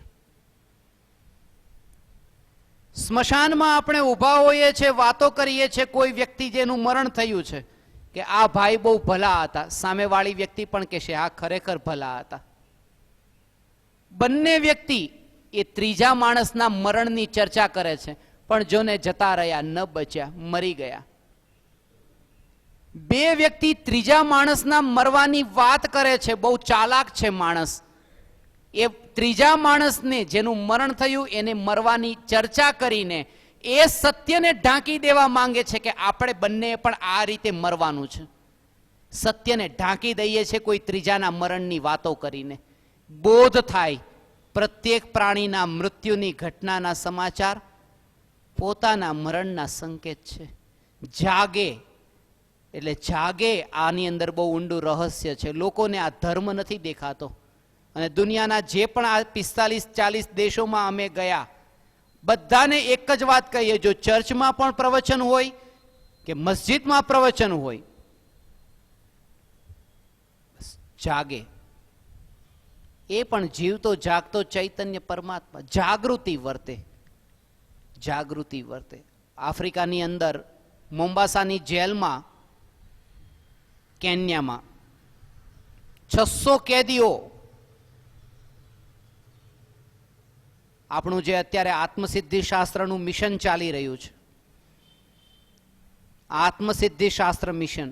સ્મશાનમાં આપણે ઊભા હોઈએ છીએ, વાતો કરીએ છીએ કોઈ વ્યક્તિ જેનું મરણ થયું છે કે આ ભાઈ બહુ ભલા હતા, સામેવાળી વ્યક્તિ પણ કહેશે આ ખરેખર ભલા હતા. બંને વ્યક્તિ એ ત્રીજા માણસના મરણની ચર્ચા કરે છે, પણ જોને જતા રહ્યા, ન બચ્યા, મરી ગયા. બે વ્યક્તિ ત્રીજા માણસના મરવાની વાત કરે છે, બહુ ચાલાક છે માણસ. એ ત્રીજા માણસને જેનું મરણ થયું એને મરવાની ચર્ચા કરીને એ સત્યને ઢાંકી દેવા માંગે છે કે આપણે બંને પણ આ રીતે મરવાનું છે. સત્યને ઢાંકી દઈએ છીએ કોઈ ત્રીજાના મરણની વાતો કરીને. બોધ થાય, પ્રત્યેક પ્રાણીના મૃત્યુની ઘટનાના સમાચાર પોતાના મરણના સંકેત છે. જાગે એટલે જાગે, આની અંદર બહુ ઊંડું રહસ્ય છે. લોકોને આ ધર્મ નથી દેખાતો. અને દુનિયાના જે પણ આ 45-40 દેશોમાં અમે ગયા, બધાને એક જ વાત કહીએ, જો ચર્ચમાં પણ પ્રવચન હોય કે મસ્જિદમાં પ્રવચન હોય, જાગે. એ પણ જીવતો જાગતો ચૈતન્ય પરમાત્મા, જાગૃતિ વર્તે, જાગૃતિ વર્તે. આફ્રિકાની અંદર મોમ્બાસાની જેલમાં, કેન્યામાં 600 કેદીઓ, આપણું જે અત્યારે આત્મસિદ્ધિ શાસ્ત્રનું મિશન ચાલી રહ્યું છે, આત્મસિદ્ધિ શાસ્ત્ર મિશન,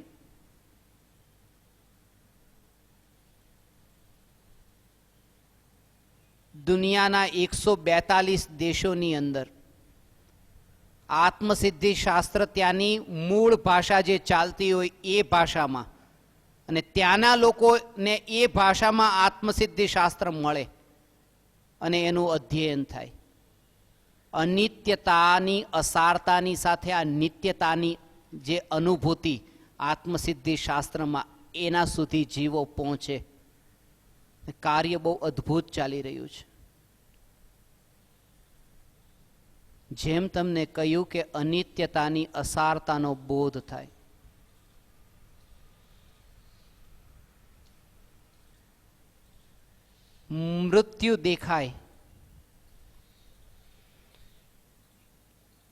દુનિયાના 142 દેશોની અંદર આત્મસિદ્ધિ શાસ્ત્ર ત્યાંની મૂળ ભાષા જે ચાલતી હોય એ ભાષામાં, અને ત્યાંના લોકોને એ ભાષામાં આત્મસિદ્ધિ શાસ્ત્ર મળે અને એનું અધ્યયન થાય. અનિત્યતાની અસારતાની સાથે આ નિત્યતાની જે અનુભૂતિ આત્મસિદ્ધિ શાસ્ત્રમાં, એના સુધી જીવો પહોંચે. કાર્ય બહુ અદ્ભુત ચાલી રહ્યું છે. જેમ તમને કહ્યું કે અનિત્યતાની અસારતાનો બોધ થાય. મૃત્યુ દેખાય.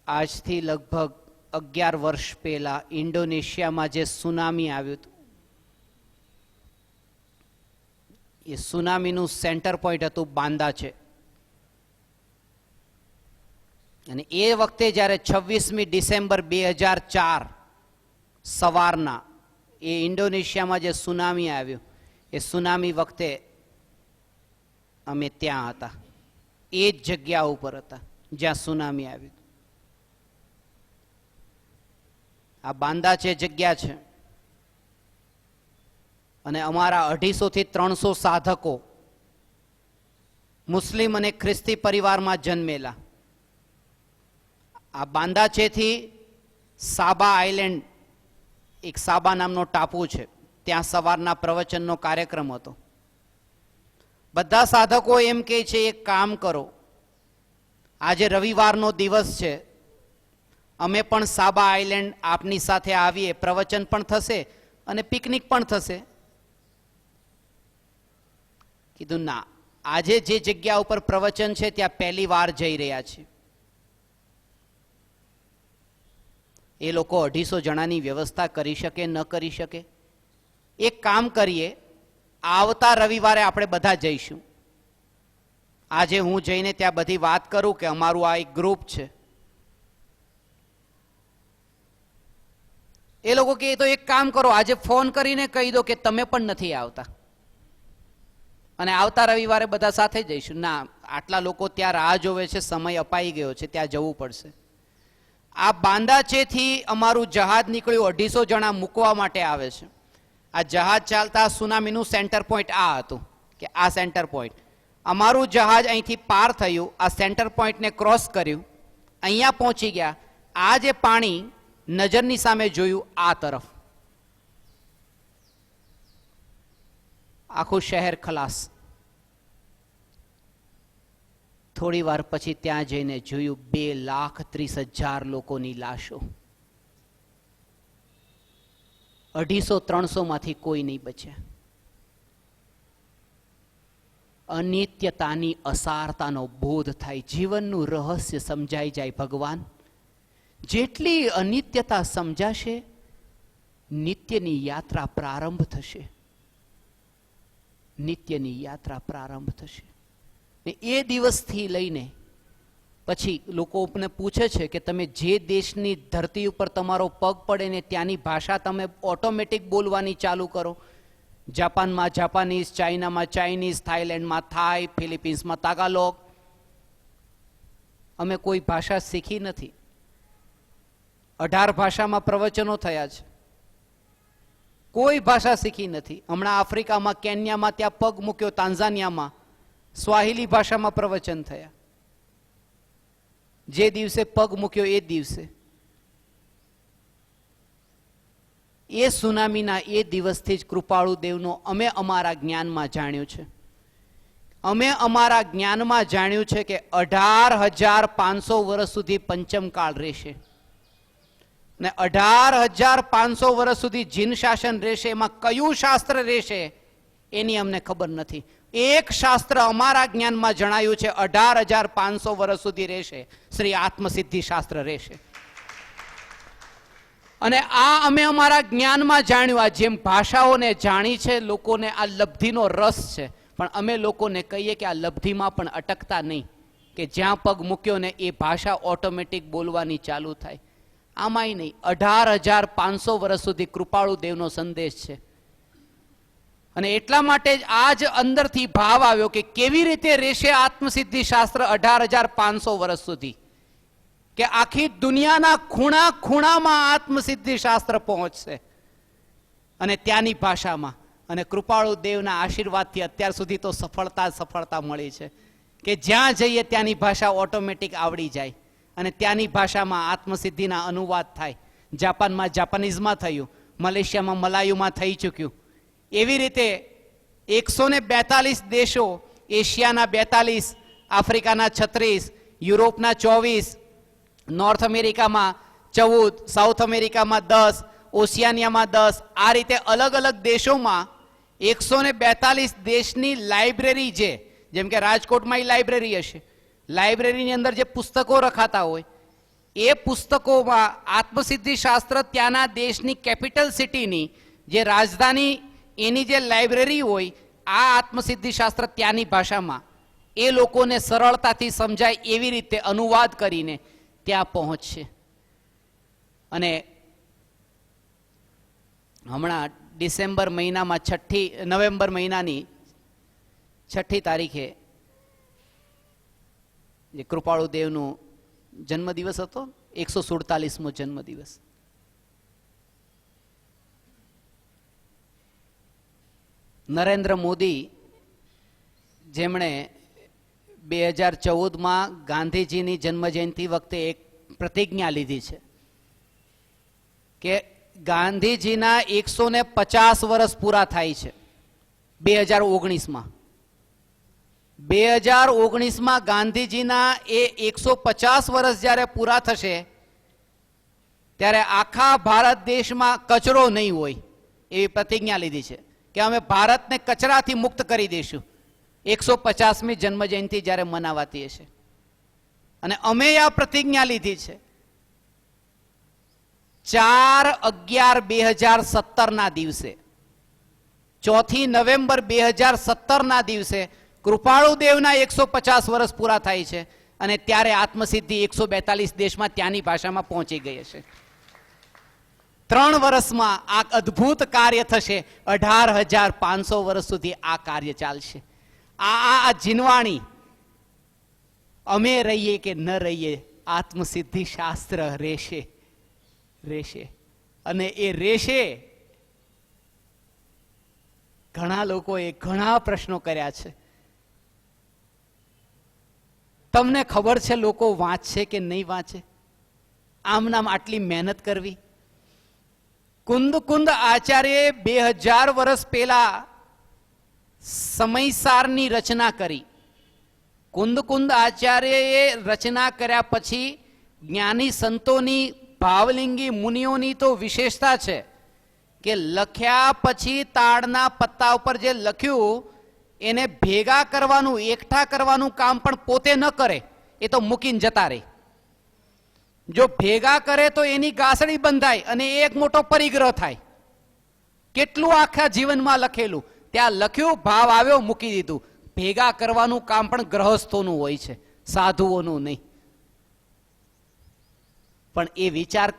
આજથી લગભગ 11 વર્ષ પહેલા ઇન્ડોનેશિયામાં જે સુનામી આવ્યું હતું, એ સુનામીનું સેન્ટર પોઈન્ટ હતું બાંદા છે. અને એ વખતે જ્યારે 26મી ડિસેમ્બર 2004 સવારના એ ઇન્ડોનેશિયામાં જે સુનામી આવ્યું, એ સુનામી વખતે અમે ત્યાં હતા, એ જ જગ્યા ઉપર હતા જ્યાં સુનામી આવ્યું. આ બાંદા છે જગ્યા છે, અને અમારા 250 થી 300 સાધકો મુસ્લિમ અને ખ્રિસ્તી પરિવારમાં જન્મેલા. આ બાંદા છેથી સાબા આઇલેન્ડ, એક સાબા નામનો ટાપુ છે, ત્યાં સવારના પ્રવચનનો કાર્યક્રમ હતો. બધા સાધકો એમ કહે છે, એક કામ કરો, આજે રવિવારનો દિવસ છે, અમે પણ સાબા આઇલેન્ડ આપની સાથે આવીએ, પ્રવચન પણ થશે અને પિકનિક પણ થશે. કીધું ના, આજે જે જગ્યા ઉપર પ્રવચન છે ત્યાં પહેલી વાર જઈ રહ્યા છે. એ લોકો 250 જણાની વ્યવસ્થા કરી શકે ન કરી શકે? એક કામ કરીએ, આવતા રવિવારે આપણે બધા જઈશું. આજે હું જઈને ત્યાં બધી વાત કરું કે અમારું આ એક ગ્રુપ છે. એ લોકો કે તો એક કામ કરો, આજે ફોન કરીને કહી દો કે તમે પણ નથી આવતા અને આવતા રવિવારે બધા સાથે જઈશું. ના, આટલા લોકો ત્યાં રાહ જોવે છે, સમય અપાઈ ગયો છે, ત્યાં જવું પડશે. આ બાંદાચેથી અમારું જહાજ નીકળ્યું, 250 જણા મૂકવા માટે આવે છે. આ જહાજ ચાલતા સુનામીનું સેન્ટર પોઈન્ટ આ હતું કે આ સેન્ટર પોઈન્ટ, અમારું જહાજ અહીંથી પાર થયું, આ સેન્ટર પોઈન્ટને ક્રોસ કર્યું, અહીંયા પહોંચી ગયા. આ જે પાણી નજરની સામે જોયું, આ તરફ આખું શહેર ખલાસ. થોડી વાર પછી ત્યાં જઈને જોયું 2,30,000 લોકોની લાશો. 250-300 માંથી કોઈ નહીં બચ્યા. અનિત્યતાની અસારતાનો બોધ થાય, જીવનનું રહસ્ય સમજાઈ જાય. ભગવાન, જેટલી અનિત્યતા સમજાશે, નિત્યની યાત્રા પ્રારંભ થશે. નિત્યની યાત્રા પ્રારંભ થશે. એ દિવસથી લઈને પછી લોકોને પૂછે છે કે તમે જે દેશની ધરતી ઉપર તમારો પગ પડે ને ત્યાંની ભાષા તમે ઓટોમેટિક બોલવાની ચાલુ કરો. જાપાનમાં જાપાનીઝ, ચાઇનામાં ચાઇનીઝ, થાઈલેન્ડમાં થાઈ, ફિલિપિન્સમાં તાગાલોગ. અમે કોઈ ભાષા શીખી નથી. 18 ભાષામાં પ્રવચનો થયા છે, કોઈ ભાષા શીખી નથી. હમણાં આફ્રિકામાં, કેન્યામાં ત્યાં પગ મૂક્યો, તાન્ઝાનિયામાં સ્વાહિલી ભાષામાં પ્રવચન થયા. જે દિવસે પગ મૂક્યો એ દિવસે, એ સુનામીના એ દિવસથી જ કૃપાળુ દેવનો અમે અમારા જ્ઞાનમાં જાણ્યું છે. અમે અમારા જ્ઞાનમાં જાણ્યું છે કે 18,500 વર્ષ સુધી પંચમ કાળ રહેશે ને 18,500 વર્ષ સુધી જીન શાસન રહેશે. એમાં કયું શાસ્ત્ર રહેશે એની અમને ખબર નથી. એક શાસ્ત્ર અમારા જ્ઞાનમાં જણાયું છે, 18,500 વર્ષ સુધી રહેશે, શ્રી આત્મસિદ્ધિ શાસ્ત્ર રહેશે. અને આ અમે અમારા જ્ઞાનમાં જાણ્યું. આ જેમ ભાષાઓને જાણી છે, લોકોને આ લબ્ધિનો રસ છે, પણ અમે લોકોને કહીએ કે આ લબ્ધિમાં પણ અટકતા નહીં, કે જ્યાં પગ મૂક્યો ને એ ભાષા ઓટોમેટિક બોલવાની ચાલુ થાય. આમાંય નહીં. 18,500 વર્ષ સુધી કૃપાળુ દેવનો સંદેશ છે. અને એટલા માટે જ આજ અંદરથી ભાવ આવ્યો કે કેવી રીતે રહેશે આત્મસિદ્ધિ શાસ્ત્ર 18,500 વર્ષ સુધી, કે આખી દુનિયાના ખૂણા ખૂણામાં આત્મસિદ્ધિ શાસ્ત્ર પહોંચશે અને ત્યાંની ભાષામાં. અને કૃપાળુ દેવના આશીર્વાદથી અત્યાર સુધી તો સફળતા મળી છે કે જ્યાં જઈએ ત્યાંની ભાષા ઓટોમેટિક આવડી જાય અને ત્યાંની ભાષામાં આત્મસિદ્ધિના અનુવાદ થાય. જાપાનમાં જાપાનીઝમાં થયું, મલેશિયામાં મલાયુમાં થઈ ચૂક્યું. એવી રીતે 142 દેશો, એશિયાના 42, આફ્રિકાના 36, યુરોપના 24, નોર્થ અમેરિકામાં 14, સાઉથ અમેરિકામાં 10, ઓશિયાનિયામાં 10, આ રીતે અલગ અલગ દેશોમાં 142 દેશની લાઇબ્રેરી છે. જેમ કે રાજકોટમાં એ લાઇબ્રેરી હશે, લાઇબ્રેરીની અંદર જે પુસ્તકો રખાતા હોય એ પુસ્તકોમાં આત્મસિદ્ધિ શાસ્ત્ર ત્યાંના દેશની કેપિટલ સિટીની જે રાજધાની એની જે લાઇબ્રેરી હોય, આ આત્મસિદ્ધિ શાસ્ત્ર ત્યાંની ભાષામાં એ લોકોને સરળતાથી સમજાય એવી રીતે અનુવાદ કરીને ત્યાં પહોંચશે. અને હમણાં ડિસેમ્બર મહિનામાં નવેમ્બર મહિનાની 6મી તારીખે જે કૃપાળુ દેવનું જન્મદિવસ હતો, 147મો જન્મદિવસ. નરેન્દ્ર મોદી, જેમણે 2014માં ગાંધીજીની જન્મજયંતિ વખતે એક પ્રતિજ્ઞા લીધી છે કે ગાંધીજીના 150 વર્ષ પૂરા થાય છે 2019માં. 2019માં ગાંધીજીના એ 150 વર્ષ જ્યારે પૂરા થશે ત્યારે આખા ભારત દેશમાં કચરો નહીં હોય એવી પ્રતિજ્ઞા લીધી છે કે અમે ભારતને કચરાથી મુક્ત કરી દઈશું 150મી જન્મજયંતિ જ્યારે મનાવાતી હશે. અને અમે આ પ્રતિજ્ઞા લીધી છે 4/11/2017ના દિવસે, 4 નવેમ્બર 2017ના દિવસે કૃપાળુ દેવના 150 વર્ષ પૂરા થાય છે અને ત્યારે આત્મસિદ્ધિ 142 દેશમાં ત્યાંની ભાષામાં પહોંચી ગઈ હશે. 3 વર્ષમાં આ અદ્ભુત કાર્ય થશે. 18,500 વર્ષ સુધી આ કાર્ય ચાલશે. આ જીનવાણી અમે રહીએ કે ન રહીએ, આત્મસિદ્ધિ શાસ્ત્ર રહેશે રહેશે અને એ રહેશે. ઘણા લોકોએ ઘણા પ્રશ્નો કર્યા છે. તમને ખબર છે લોકો વાંચશે કે નહીં વાંચે? આમ નામ આટલી મહેનત કરવી. કુંદ આચાર્યએ 2000 વર્ષ પહેલા સમયસારની રચના કરી. કુંદ આચાર્યએ રચના કર્યા પછી જ્ઞાની સંતોની, ભાવલિંગી મુનિઓની તો વિશેષતા છે કે લખ્યા પછી તાડના પત્તા ઉપર જે લખ્યું એને ભેગા કરવાનું, એકઠા કરવાનું કામ પણ પોતે ન કરે, એ તો મૂકીને જતા રહે. જો ભેગા કરે તો એની ગાસડી બંધાય અને એક મોટો પરિગ્રહ થાય. કેટલું આખા જીવનમાં લખેલું, ત્યાં લખ્યું, ભાવ આવ્યો, મૂકી દીધું. ભેગા કરવાનું કામ પણ ગ્રહસ્થોનું હોય છે, સાધુઓનું નહીં. પણ એ વિચાર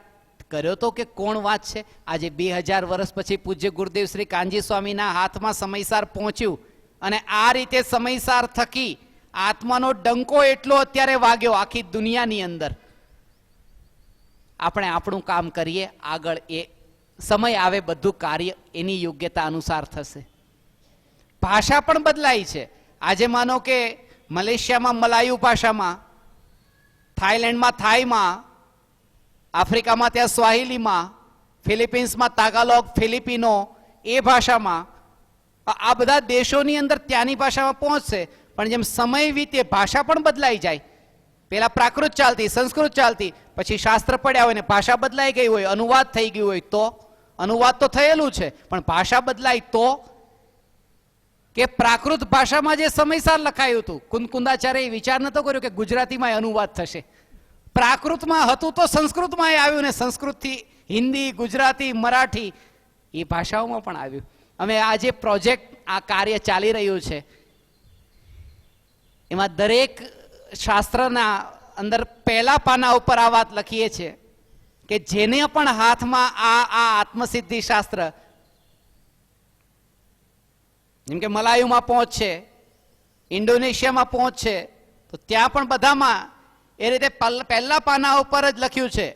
કર્યો તો કે કોણ વાંચશે? આજે 2000 વર્ષ પછી પૂજ્ય ગુરુદેવ શ્રી કાનજી સ્વામીના હાથમાં સમયસાર પહોંચ્યું અને આ રીતે સમયસાર થકી આત્માનો ડંકો એટલો અત્યારે વાગ્યો આખી દુનિયાની અંદર. આપણે આપણું કામ કરીએ, આગળ એ સમય આવે બધું કાર્ય એની યોગ્યતા અનુસાર થશે. ભાષા પણ બદલાઈ છે. આજે માનો કે મલેશિયામાં મલાયુ ભાષામાં, થાઈલેન્ડમાં થાઈમાં, આફ્રિકામાં ત્યાં સ્વાહિલીમાં, ફિલિપિન્સમાં તાગાલોગ, ફિલિપિનો, એ ભાષામાં, આ બધા દેશોની અંદર ત્યાંની ભાષામાં પહોંચશે. પણ જેમ સમય વીતે ભાષા પણ બદલાઈ જાય. પેલા પ્રાકૃત ચાલતી, સંસ્કૃત ચાલતી, પછી શાસ્ત્ર પડ્યા હોય ને ભાષા બદલાઈ ગઈ હોય, અનુવાદ થઈ ગયું હોય તો, અનુવાદ તો થયેલું છે પણ ભાષા બદલાય તો, કે પ્રાકૃત ભાષામાં જે સમયસાર લખાયું હતું, કુંદાચાર્યએ વિચાર નતો કર્યો કે ગુજરાતીમાં અનુવાદ થશે. પ્રાકૃતમાં હતું તો સંસ્કૃતમાં આવ્યું ને સંસ્કૃતથી હિન્દી, ગુજરાતી, મરાઠી એ ભાષાઓમાં પણ આવ્યું. અમે આ જે પ્રોજેક્ટ, આ કાર્ય ચાલી રહ્યું છે એમાં દરેક શાસ્ત્રના અંદર પહેલા પાના ઉપર આ વાત લખીએ છીએ કે જેને પણ હાથમાં આ આત્મસિદ્ધિ શાસ્ત્ર, જેમ કે મલાયુમાં પહોંચશે, ઇન્ડોનેશિયામાં પહોંચશે, તો ત્યાં પણ બધામાં એ રીતે પહેલા પાના ઉપર જ લખ્યું છે,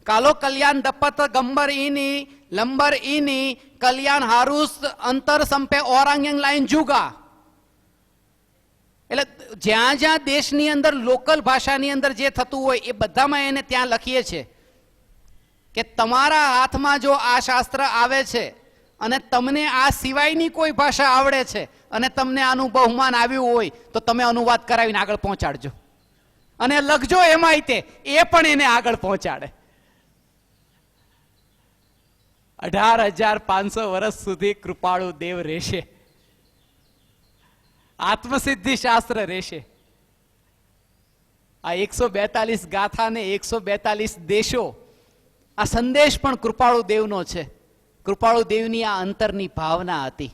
કાલો કલ્યાણ દપત ગંબર ઈની લંબર ઈની કલ્યાણ હારુસ અંતર સંપે ઓરાંગેંગ લાઈન જુગા. એટલે જ્યાં જ્યાં દેશની અંદર લોકલ ભાષાની અંદર જે થતું હોય એ બધામાં એને ત્યાં લખીએ છીએ કે તમારા હાથમાં જો આ શાસ્ત્ર આવે છે અને તમને આ સિવાયની કોઈ ભાષા આવડે છે અને તમને આનું બહુમાન આવ્યું હોય તો તમે અનુવાદ કરાવીને આગળ પહોંચાડજો અને લખજો એમાંય તે એ પણ એને આગળ પહોંચાડે. 18,500 વર્ષ સુધી કૃપાળુ દેવ રહેશે, આત્મસિદ્ધિ શાસ્ત્ર રહેશે. આ 142 ગાથા ને 142 દેશો, આ સંદેશ પણ કૃપાળુ દેવનો છે. કૃપાળુ દેવની આ અંતરની ભાવના હતી.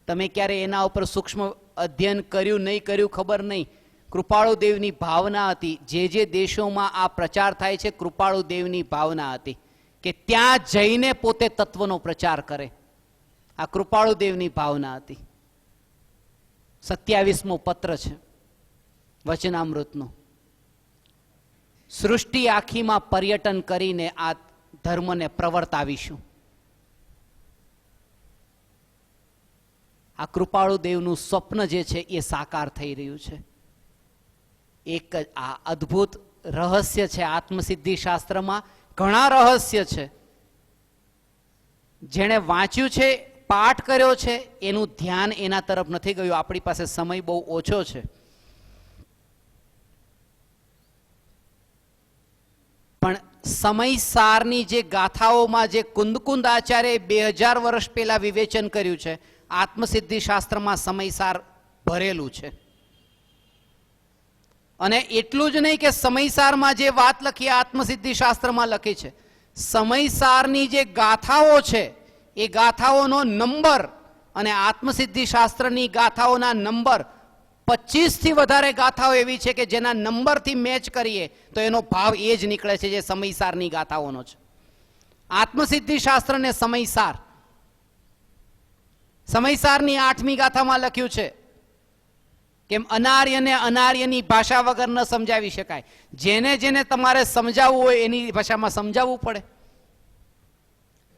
તમે ક્યારે એના ઉપર સૂક્ષ્મ અધ્યયન કર્યું નહીં કર્યું ખબર નહીં. કૃપાળુ દેવની ભાવના હતી. જે દેશોમાં આ પ્રચાર થાય છે, કૃપાળુ દેવની ભાવના હતી કે ત્યાં જઈને પોતે તત્વનો પ્રચાર કરે. આ કૃપાળુ દેવની ભાવના હતી. 27મો પત્ર છે વચનામૃતનો. સૃષ્ટિ આખીમાં પર્યટન કરીને આ ધર્મને પ્રવર્તાવીશું. આ કૃપાળુ દેવનું સ્વપ્ન જે છે એ સાકાર થઈ રહ્યું છે. એક આ અદ્ભુત રહસ્ય છે આત્મસિદ્ધિ શાસ્ત્રમાં. ઘણા રહસ્ય છે. જેણે વાંચ્યું છે, પાઠ કર્યો છે, એનું ધ્યાન એના તરફ નથી ગયું. આપણી પાસે સમય બહુ ઓછો છે. પણ સમયસારની જે ગાથાઓમાં જે કુંદ આચાર્યએ 2000 વર્ષ પહેલા વિવેચન કર્યું છે, આત્મસિદ્ધિ શાસ્ત્રમાં સમયસાર ભરેલું છે. અને એટલું જ નહીં કે સમયસારમાં જે વાત લખી આત્મસિદ્ધિ શાસ્ત્રમાં લખી છે, સમયસારની જે ગાથાઓ છે એ ગાથાઓનો નંબર અને આત્મસિદ્ધિ શાસ્ત્રની ગાથાઓના નંબર 25થી વધારે ગાથાઓ એવી છે કે જેના નંબરથી મેચ કરીએ તો એનો ભાવ એ જ નીકળે છે જે સમયસારની ગાથાઓનો છે. આત્મસિદ્ધિ શાસ્ત્ર ને સમયસાર. સમયસારની 8મી ગાથામાં લખ્યું છે કે અનાર્યને અનાર્યની ભાષા વગર ન સમજાવી શકાય. જેને જેને તમારે સમજાવવું હોય એની ભાષામાં સમજાવવું પડે.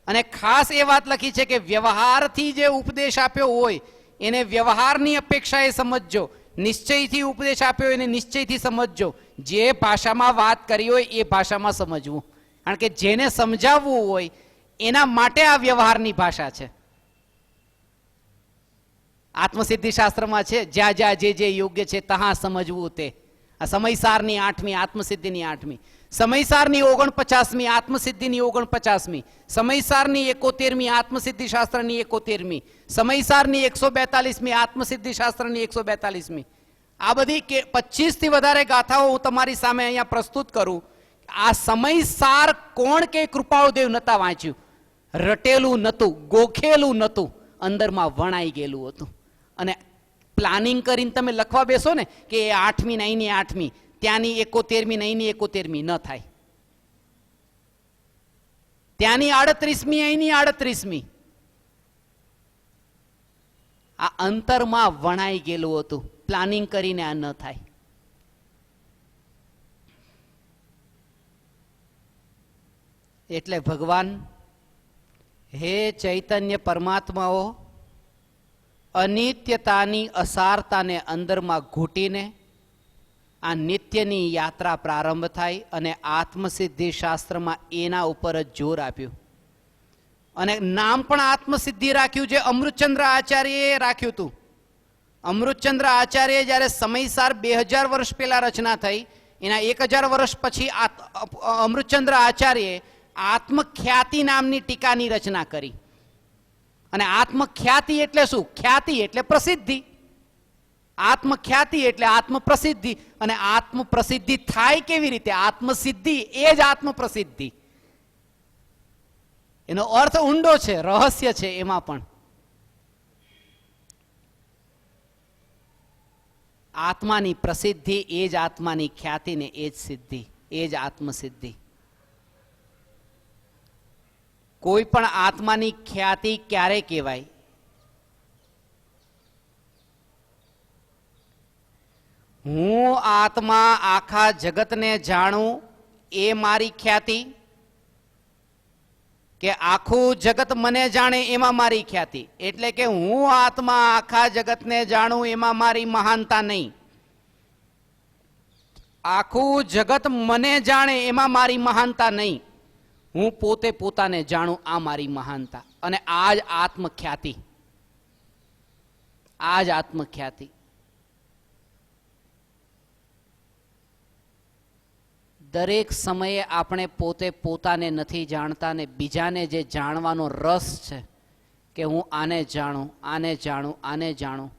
અને ખાસ એ વાત લખી છે કે વ્યવહારથી જે ઉપદેશ આપ્યો હોય એને વ્યવહારની અપેક્ષાએ સમજજો, નિશ્ચયથી ઉપદેશ આપ્યો એને નિશ્ચયથી સમજજો, જે ભાષામાં વાત કરી હોય એ ભાષામાં સમજવું. કારણ કે જેને સમજાવવું હોય એના માટે આ વ્યવહારની ભાષા છે. આત્મસિદ્ધિ શાસ્ત્રમાં છે જ્યાં જ્યાં જે જે યોગ્ય છે તહાં સમજવું તે. આ સમયસારની 8મી, આત્મસિદ્ધિની 8મી, સમયસારની 49મી, આત્મસિદ્ધિની 49મી, સમયસારની 71મી, આત્મસિદ્ધિ શાસ્ત્રની 71મી, સમયસારની 142મી, આત્મસિદ્ધિ શાસ્ત્રની 142મી. આ બધી 25 થી વધારે ગાથાઓ હું તમારી સામે અહીંયા પ્રસ્તુત કરું. આ સમયસાર કોણ કે કૃપાળુદેવ નતા વાંચ્યું, રટેલું નતું, ગોખેલું નતું, અંદરમાં વણાઈ ગયેલું હતું. અને પ્લાનિંગ કરીને તમે લખવા બેસો ને કે 8મી અહીંની 8મી, ત્યાંની 71મી અહીંની 71મી, ન થાય. ત્યાંની 38મી અહીંની 38મી, આ અંતરમાં વણાઈ ગયેલું હતું. પ્લાનિંગ કરીને આ ન થાય. એટલે ભગવાન હે ચૈતન્ય પરમાત્માઓ અનિત્યતાની અસારતાને અંદરમાં ઘૂંટીને આ નિત્યની યાત્રા પ્રારંભ થાય. અને આત્મસિદ્ધિ શાસ્ત્રમાં એના ઉપર જ જોર આપ્યું. અને નામ પણ આત્મસિદ્ધિ રાખ્યું, જે અમૃતચંદ્ર આચાર્યએ રાખ્યું હતું. અમૃતચંદ્ર આચાર્ય જ્યારે સમયસાર 2000 વર્ષ પહેલા રચના થઈ, એના 1000 વર્ષ પછી અમૃતચંદ્ર આચાર્યએ આત્મખ્યાતિ નામની ટીકાની રચના કરી. અને આત્મખ્યાતિ એટલે શું? ખ્યાતિ એટલે પ્રસિદ્ધિ. આત્મખ્યાતિ એટલે આત્મપ્રસિદ્ધિ. અને આત્મપ્રસિદ્ધિ થાય કેવી રીતે? આત્મસિદ્ધિ એ જ આત્મપ્રસિદ્ધિ. એનો અર્થ ઊંડો છે, રહસ્ય છે એમાં પણ. આત્માની પ્રસિદ્ધિ એ જ આત્માની ખ્યાતિ ને એ જ સિદ્ધિ, એ જ આત્મસિદ્ધિ. કોઈ પણ આત્માની ખ્યાતિ ક્યારે કહેવાય? હું આત્મા આખા જગતને જાણું એ મારી ખ્યાતિ, કે આખું જગત મને જાણે એમાં મારી ખ્યાતિ? એટલે કે હું આત્મા આખા જગતને જાણું એમાં મારી મહાનતા નહીં. આખું જગત મને જાણે એમાં મારી મહાનતા નહીં. હું પોતે પોતાને જાણું, આ મારી મહાનતા. અને આ જ આત્મખ્યાતિ, આ જ આત્મખ્યાતિ. દરેક સમયે આપણે પોતે પોતાને નથી જાણતા, ને બીજાને જે જાણવાનો રસ છે કે હું આને જાણું, આને જાણું, આને જાણું.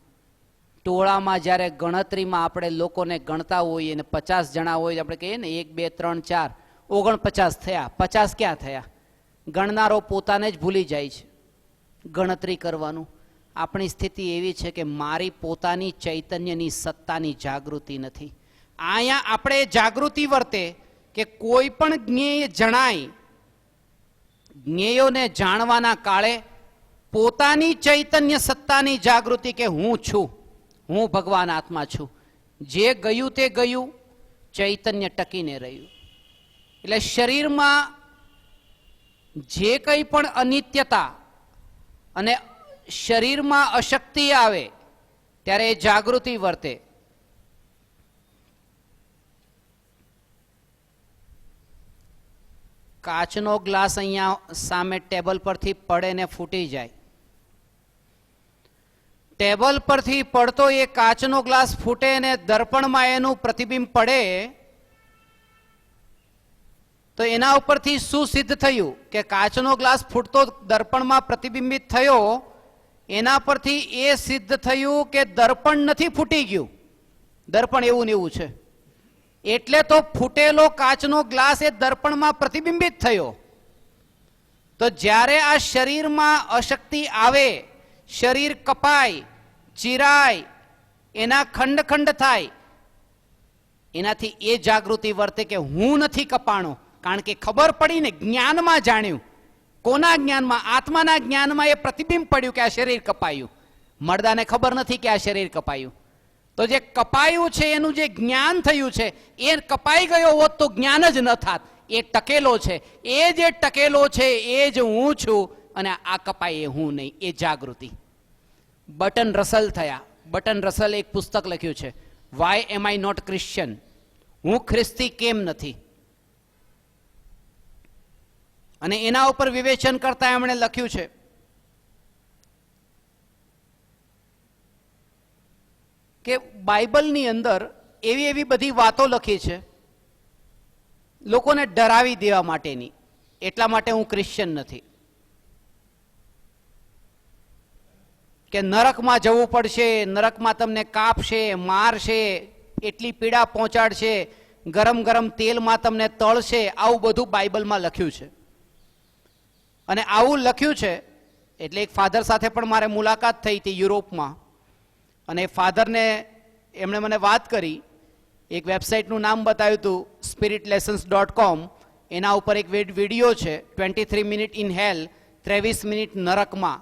ટોળામાં જ્યારે ગણતરીમાં આપણે લોકોને ગણતા હોઈએ ને 50 જણા હોય, આપણે કહીએ ને 1 2 3 4 49 થયા, 50 ક્યાં થયા? ગણનારો પોતાને જ ભૂલી જાય છે ગણતરી કરવાનું. આપણી સ્થિતિ એવી છે કે મારી પોતાની ચૈતન્યની સત્તાની જાગૃતિ નથી. અહીંયા આપણે જાગૃતિ વર્તે કે કોઈ પણ જ્ઞેય જણાય, જ્ઞેયોને જાણવાના કાળે પોતાની ચૈતન્ય સત્તાની જાગૃતિ કે હું છું, હું ભગવાન આત્મા છું. જે ગયું તે ગયું, ચૈતન્ય ટકીને રહ્યું. એટલે શરીરમાં જે કંઈ પણ અનિત્યતા અને શરીરમાં અશક્તિ આવે ત્યારે એ જાગૃતિ વર્તે. કાચનો ગ્લાસ અહીંયા સામે ટેબલ પરથી પડે ને ફૂટી જાય. ટેબલ પરથી પડતો એ કાચનો ગ્લાસ ફૂટે ને દર્પણમાં એનું પ્રતિબિંબ પડે, તો એના ઉપરથી શું સિદ્ધ થયું? કે કાચનો ગ્લાસ ફૂટતો દર્પણમાં પ્રતિબિંબિત થયો, એના પરથી એ સિદ્ધ થયું કે દર્પણ નથી ફૂટી ગયું, દર્પણ એવું ને એવું છે. એટલે તો ફૂટેલો કાચનો ગ્લાસ એ દર્પણમાં પ્રતિબિંબિત થયો. તો જ્યારે આ શરીરમાં અશક્તિ આવે, શરીર કપાય, ચીરાય, એના ખંડ ખંડ થાય, એનાથી એ જાગૃતિ વર્તે કે હું નથી કપાણો. કારણ કે ખબર પડી ને, જ્ઞાનમાં જાણ્યું કોના જ્ઞાનમાં? આત્માના જ્ઞાનમાં એ પ્રતિબિંબ પડ્યું કે આ શરીર કપાયું. મરદાને ખબર નથી કે આ શરીર કપાયું. તો જે કપાયું છે એનું જે જ્ઞાન થયું છે, એ કપાઈ ગયો હોત તો જ્ઞાન જ ન થાત. એ ટકેલો છે. એ જે ટકેલો છે એ જ હું છું, અને આ કપાય એ હું નહીં. એ જાગૃતિ. બટન રસલ થયા. બટન રસલ એક પુસ્તક લખ્યું છે, why am I not Christian? હું ખ્રિસ્તી કેમ નથી? અને એના ઉપર વિવેચન કરતા એમણે લખ્યું છે કે બાઇબલની અંદર એવી એવી બધી વાતો લખી છે લોકોને ડરાવી દેવા માટેની. એટલા માટે હું ક્રિશ્ચિયન નથી. કે નરકમાં જવું પડશે, નરકમાં તમને કાપશે, મારશે, એટલી પીડા પહોંચાડશે, ગરમ ગરમ તેલમાં તમને તળશે. આવું બધું બાઇબલમાં લખ્યું છે. અને આવું લખ્યું છે એટલે એક ફાધર સાથે પણ મારે મુલાકાત થઈ હતી યુરોપમાં. અને ફાધરને એમણે મને વાત કરી, એક વેબસાઇટનું નામ બતાવ્યું હતું spiritlessons.com. એના ઉપર એક વિડીયો છે 23 મિનિટ ઇન હેલ, 23 મિનિટ નરકમાં.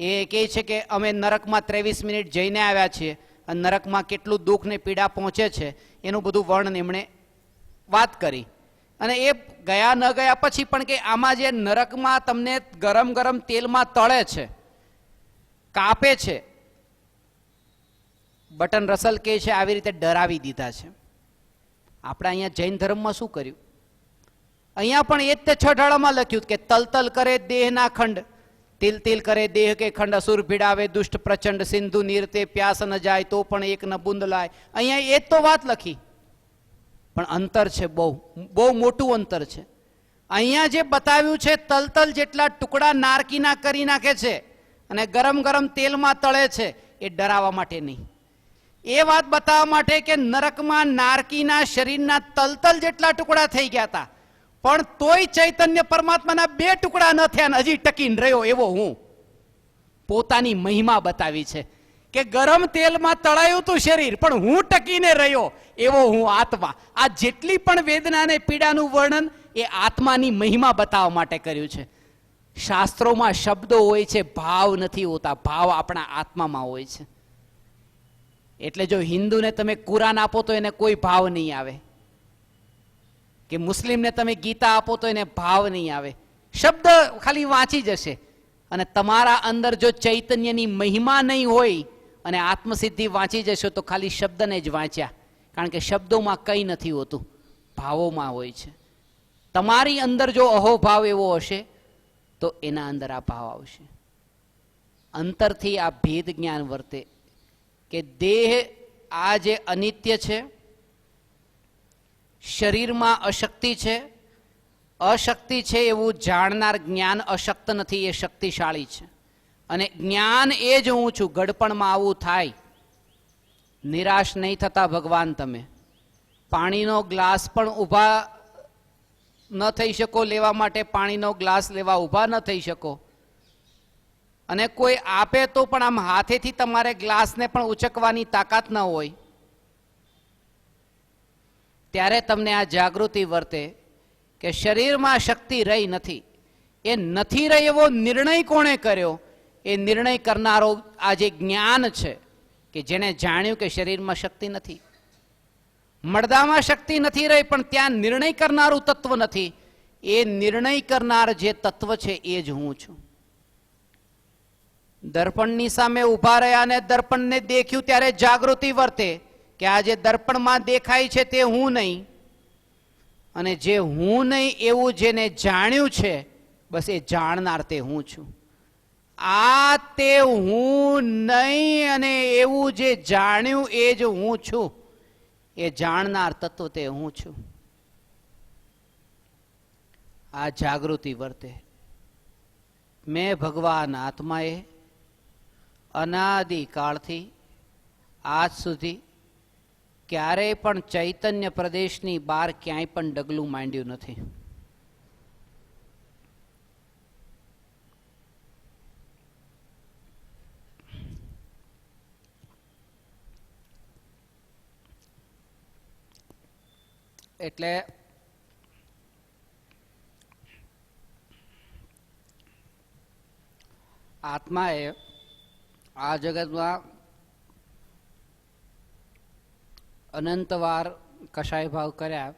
એ કહે છે કે અમે નરકમાં 23 મિનિટ જઈને આવ્યા છીએ અને નરકમાં કેટલું દુઃખ ને પીડા પહોંચે છે એનું બધું વર્ણન એમણે વાત કરી. અને એ ગયા ન ગયા પછી પણ કે આમાં જે નરકમાં તમને ગરમ ગરમ તેલમાં તળે છે, કાપે છે, બટન રસલ કહે છે આવી રીતે ડરાવી દીધા છે. આપણે અહીંયા જૈન ધર્મમાં શું કર્યું? અહીંયા પણ એ જ તે છઠાળામાં લખ્યું કે તલતલ કરે દેહના ખંડ, તિલ તિલ કરે દેહ કે ખંડ, અસુર ભીડાવે દુષ્ટ પ્રચંડ, સિંધુ નીરતે પ્યાસ ન જાય તો પણ એક ન બુંદ લાય. અહીંયા એ જ તો વાત લખી. પણ અંતર છે, બહુ બહુ મોટું અંતર છે. અહીંયા જે બતાવ્યું છે તલતલ જેટલા ટુકડા નારકીના કરી નાખે છે અને ગરમ ગરમ તેલમાં તળે છે, એ ડરાવવા માટે નહીં. એ વાત બતાવવા માટે કે નરકમાં નારકીના શરીરના તલતલ જેટલા ટુકડા થઈ ગયા હતા, પણ તોય ચૈતન્ય પરમાત્માના 2 ટુકડા ન થયા ને હજી ટકીને રહ્યો એવો હું. પોતાની મહિમા બતાવી છે કે ગરમ તેલમાં તળાયું હતું શરીર, પણ હું ટકીને રહ્યો એવો હું આત્મા. આ જેટલી પણ વેદના અને પીડાનું વર્ણન એ આત્માની મહિમા બતાવવા માટે કર્યું છે. શાસ્ત્રોમાં શબ્દો હોય છે, ભાવ નથી હોતા. ભાવ આપણા આત્મામાં હોય છે. એટલે જો હિન્દુને તમે કુરાન આપો તો એને કોઈ ભાવ નહીં આવે, કે મુસ્લિમને તમે ગીતા આપો તો એને ભાવ નહીં આવે. શબ્દ ખાલી વાંચી જશે. અને તમારા અંદર જો ચૈતન્યની મહિમા નહીં હોય અને આત્મસિદ્ધિ વાંચી જશો તો ખાલી શબ્દને જ વાંચ્યા. કારણ કે શબ્દોમાં કંઈ નથી હોતું, ભાવોમાં હોય છે. તમારી અંદર જો અહોભાવ એવો હશે તો એના અંદર આ ભાવ આવશે. અંતરથી આ ભેદ જ્ઞાન વર્તે કે દેહ આ જે અનિત્ય છે, શરીરમાં અશક્તિ છે. અશક્તિ છે એવું જાણનાર જ્ઞાન અશક્ત નથી, એ શક્તિશાળી છે. અને જ્ઞાન એ જ હું છું. ગડપણમાં આવું થાય. નિરાશ નહીં થતા ભગવાન. તમે પાણીનો ગ્લાસ પણ ઊભા ન થઈ શકો લેવા માટે, પાણીનો ગ્લાસ લેવા ઊભા ન થઈ શકો. અને કોઈ આપે તો પણ આમ હાથેથી તમારે ગ્લાસને પણ ઉચકવાની તાકાત ન હોય. ત્યારે તમને આ જાગૃતિ વર્તે કે શરીરમાં શક્તિ રહી નથી. એ નથી રહી એવો નિર્ણય કોણે કર્યો? એ નિર્ણય કરનારો આ જે જ્ઞાન છે, કે જેને જાણ્યું કે શરીરમાં શક્તિ નથી, મળદામાં શક્તિ નથી રહી, પણ ત્યાં નિર્ણય કરનારું તત્વ નથી. એ નિર્ણય કરનાર જે તત્વ છે એ જ હું છું. દર્પણની સામે ઊભા રહ્યા અને દર્પણને દેખ્યું ત્યારે જાગૃતિ વર્તે કે આ જે દર્પણમાં દેખાય છે તે હું નહીં. અને જે હું નહીં એવું જેને જાણ્યું છે, બસ એ જાણનાર તે હું છું. આ તે હું નહીં અને એવું જે જાણ્યું એ જ હું છું. એ જાણનાર તત્વ તે હું છું. આ જાગૃતિ વર્તે. મેં ભગવાન આત્માએ અનાદિકાળથી આજ સુધી ક્યારેય પણ ચૈતન્ય પ્રદેશની બહાર ક્યાંય પણ ડગલું માંડ્યું નથી. એટલે આત્માએ આ જગતમાં અનંતવાર કષાય ભાવ કર્યા,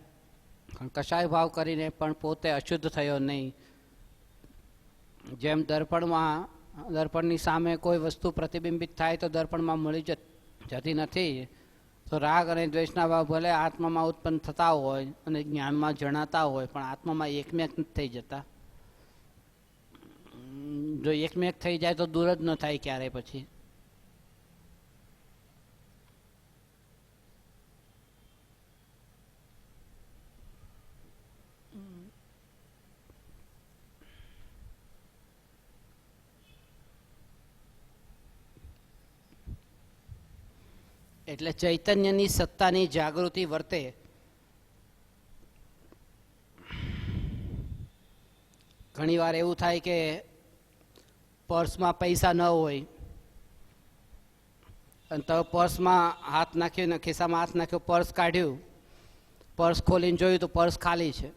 પણ કષાય ભાવ કરીને પણ પોતે અશુદ્ધ થયો નહીં. જેમ દર્પણની સામે કોઈ વસ્તુ પ્રતિબિંબિત થાય તો દર્પણમાં મળી જતી નથી, તો રાગ અને દ્વેષના ભાવ ભલે આત્મામાં ઉત્પન્ન થતા હોય અને જ્ઞાનમાં જણાતા હોય, પણ આત્મામાં એકમેક નથી થઈ જતા. જો એકમેક થઈ જાય તો દૂર જ ન થાય ક્યારે પછી. એટલે ચૈતન્યની સત્તાની જાગૃતિ વર્તે. ઘણી વાર એવું થાય કે પર્સમાં પૈસા ન હોય અને તો પર્સમાં હાથ નાખ્યો ને ખિસ્સામાં હાથ નાખ્યો, પર્સ કાઢ્યું, પર્સ ખોલીને જોયું તો પર્સ ખાલી છે.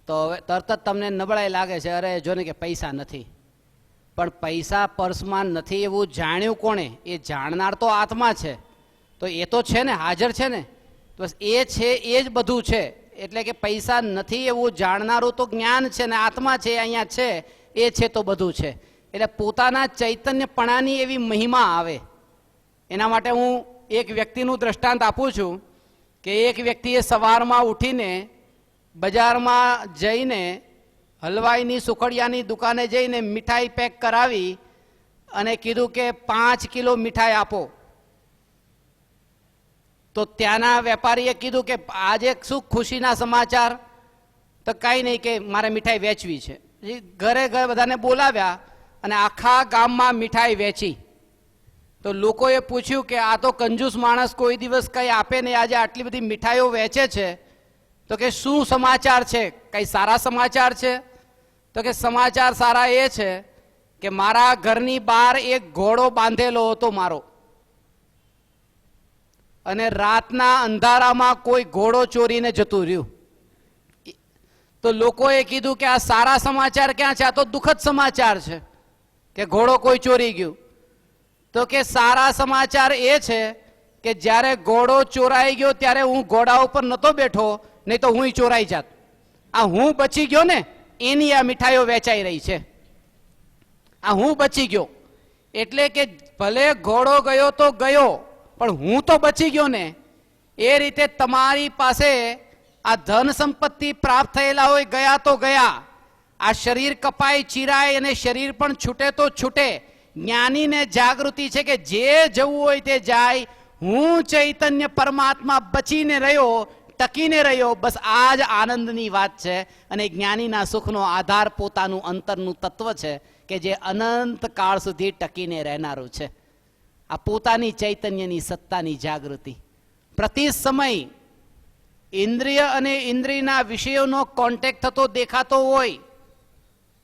તો હવે તરત જ તમને નબળાઈ લાગે છે, અરે જો ને કે પૈસા નથી. પણ પૈસા પર્સમાં નથી એવું જાણ્યું કોણે? એ જાણનાર તો આત્મા છે. તો એ તો છે ને, હાજર છે ને, બસ એ છે, એ જ બધું છે. એટલે કે પૈસા નથી એવું જાણનારું તો જ્ઞાન છે ને આત્મા છે, અહીંયા છે, એ છે તો બધું છે. એટલે પોતાના ચૈતન્યપણાની એવી મહિમા આવે. એના માટે હું એક વ્યક્તિનું દ્રષ્ટાંત આપું છું કે એક વ્યક્તિએ સવારમાં ઉઠીને બજારમાં જઈને હલવાઈની સુખડિયાની દુકાને જઈને મીઠાઈ પેક કરાવી અને કીધું કે 5 કિલો મીઠાઈ આપો. તો ત્યાંના વેપારીએ કીધું કે આજે શું ખુશીના સમાચાર? તો કાંઈ નહીં, કે મારે મીઠાઈ વેચવી છે. ઘરે ઘરે બધાને બોલાવ્યા અને આખા ગામમાં મીઠાઈ વેચી. તો લોકોએ પૂછ્યું કે આ તો કંજૂસ માણસ કોઈ દિવસ કંઈ આપે નહીં, આજે આટલી બધી મીઠાઈઓ વેચે છે, તો કે શું સમાચાર છે? કંઈ સારા સમાચાર છે? તો કે સમાચાર સારા એ છે કે મારા ઘરની બહાર એક ઘોડો બાંધેલો હતો મારો, અને રાતના અંધારામાં કોઈ ઘોડો ચોરીને જતું રહ્યું. તો લોકોએ કીધું કે આ સારા સમાચાર ક્યાં છે? આ તો દુઃખદ સમાચાર છે કે ઘોડો કોઈ ચોરી ગયું. તો કે સારા સમાચાર એ છે કે જ્યારે ઘોડો ચોરાઈ ગયો ત્યારે હું ઘોડા ઉપર નહોતો બેઠો, નહીં તો હું ચોરાઈ જાત. આ હું બચી ગયો ને, એની આ મીઠાઈઓ વેચાઈ રહી છે. આ હું બચી ગયો એટલે કે ભલે ઘોડો ગયો તો ગયો, પણ હું તો બચી ગયો ને. એ રીતે તમારી પાસે આ ધન સંપત્તિ પ્રાપ્ત થયેલા હોય, ગયા તો ગયા. આ શરીર કપાય, ચીરાય અને શરીર પણ છૂટે તો છૂટે. જ્ઞાનીને જાગૃતિ છે કે જે જવું હોય તે જાય. હું ચૈતન્ય પરમાત્મા બચીને રહ્યો, ટકીને રહ્યો, બસ આ જ આનંદની વાત છે. અને જ્ઞાનીના સુખનો આધાર પોતાનું અંતરનું તત્વ છે કે જે અનંત કાળ સુધી ટકીને રહેનારું છે. આ પોતાની ચૈતન્યની સત્તાની જાગૃતિ. પ્રતિ સમય ઇન્દ્રિય અને ઇન્દ્રિયના વિષયોનો કોન્ટેક્ટ થતો દેખાતો હોય,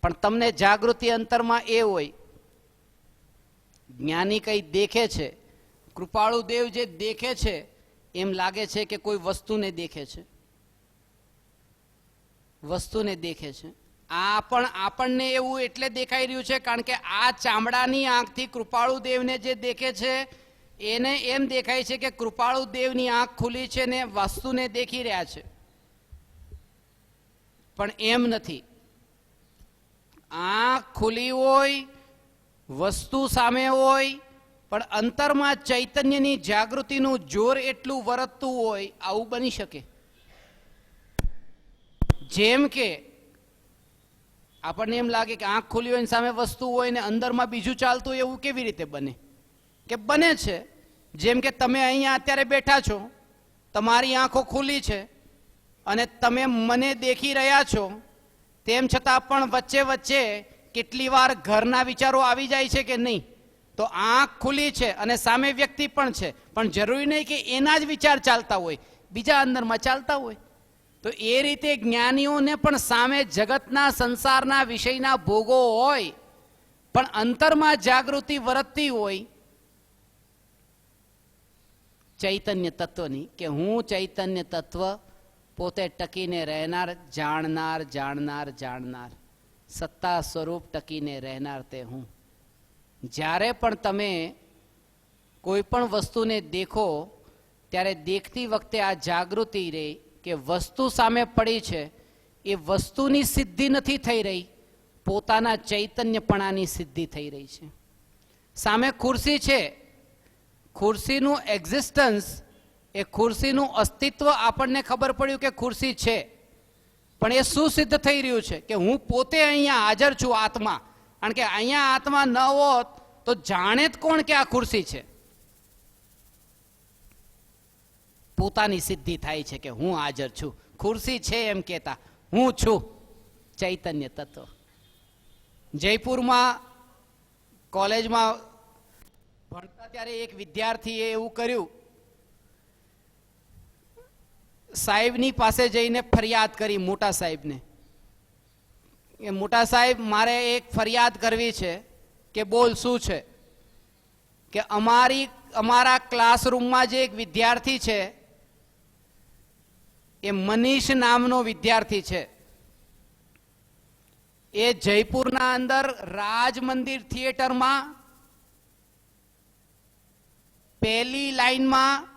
પણ તમને જાગૃતિ અંતરમાં એ હોય. જ્ઞાની કંઈ દેખે છે, કૃપાળુ દેવ જે દેખે છે એમ લાગે છે કે કોઈ વસ્તુને દેખે છે, વસ્તુને દેખે છે. આ પણ આપણને એવું એટલે દેખાઈ રહ્યું છે કારણ કે આ ચામડાની આંખથી કૃપાળુ દેવને જે દેખે છે એને એમ દેખાય છે કે કૃપાળુ દેવની આંખ ખુલી છે ને વસ્તુને દેખી રહ્યા છે. પણ એમ નથી. આંખ ખુલી હોય, વસ્તુ સામે હોય, પણ અંતરમાં ચૈતન્યની જાગૃતિનું જોર એટલું વર્તતું હોય, આવું બની શકે. જેમ કે આપણને એમ લાગે કે આંખ ખુલી હોય, સામે વસ્તુ હોય ને અંદરમાં બીજું ચાલતું હોય, એવું કેવી રીતે બને? કે બને છે. જેમ કે તમે અહીંયા અત્યારે બેઠા છો, તમારી આંખો ખુલી છે અને તમે મને દેખી રહ્યા છો, તેમ છતાં પણ વચ્ચે વચ્ચે કેટલી વાર ઘરના વિચારો આવી જાય છે કે નહીં? તો આંખ ખુલી છે અને સામે વ્યક્તિ પણ છે, પણ જરૂરી નહીં કે એના જ વિચાર ચાલતા હોય, બીજા અંદરમાં ચાલતા હોય. તો એ રીતે જ્ઞાનીઓને પણ સામે જગતના સંસારના વિષયના ભોગો હોય, પણ અંતરમાં જાગૃતિ વર્તતી હોય ચૈતન્ય તત્વની, કે હું ચૈતન્ય તત્વ પોતે ટકીને રહેનાર, જાણનાર જાણનાર જાણનાર. સત્તા સ્વરૂપ ટકીને રહેનાર તે હું. જ્યારે પણ તમે કોઈ પણ વસ્તુને દેખો ત્યારે દેખતી વખતે આ જાગૃતિ રહે કે વસ્તુ સામે પડી છે, એ વસ્તુની સિદ્ધિ નથી થઈ રહી, પોતાના ચૈતન્યપણાની સિદ્ધિ થઈ રહી છે. સામે ખુરશી છે, ખુરશીનું એક્ઝિસ્ટન્સ, એ ખુરશીનું અસ્તિત્વ આપણને ખબર પડ્યું કે ખુરશી છે, પણ એ શું સિદ્ધ થઈ રહ્યું છે કે હું પોતે અહીંયા હાજર છું આત્મા. કારણ કે અહીંયા આત્મા ન હોત તો જાણે જ કોણ કે આ ખુરશી છે. પોતાની સિદ્ધિ થાય છે કે હું હાજર છું, ખુરશી છે એમ કહેતા હું છું ચૈતન્ય તત્વ. જયપુરમાં કોલેજમાં ભણતા ત્યારે એક વિદ્યાર્થીએ એવું કર્યું, સાહેબની પાસે જઈને ફરિયાદ કરી, મોટા સાહેબને, કે મોટા સાહેબ મારે એક ફરિયાદ કરવી છે. કે બોલ શું છે? કે અમારા ક્લાસરૂમમાં જે એક વિદ્યાર્થી છે, એ મનીષ નામનો વિદ્યાર્થી છે, એ જયપુરના અંદર રાજ મંદિર થિયેટરમાં પહેલી લાઈનમાં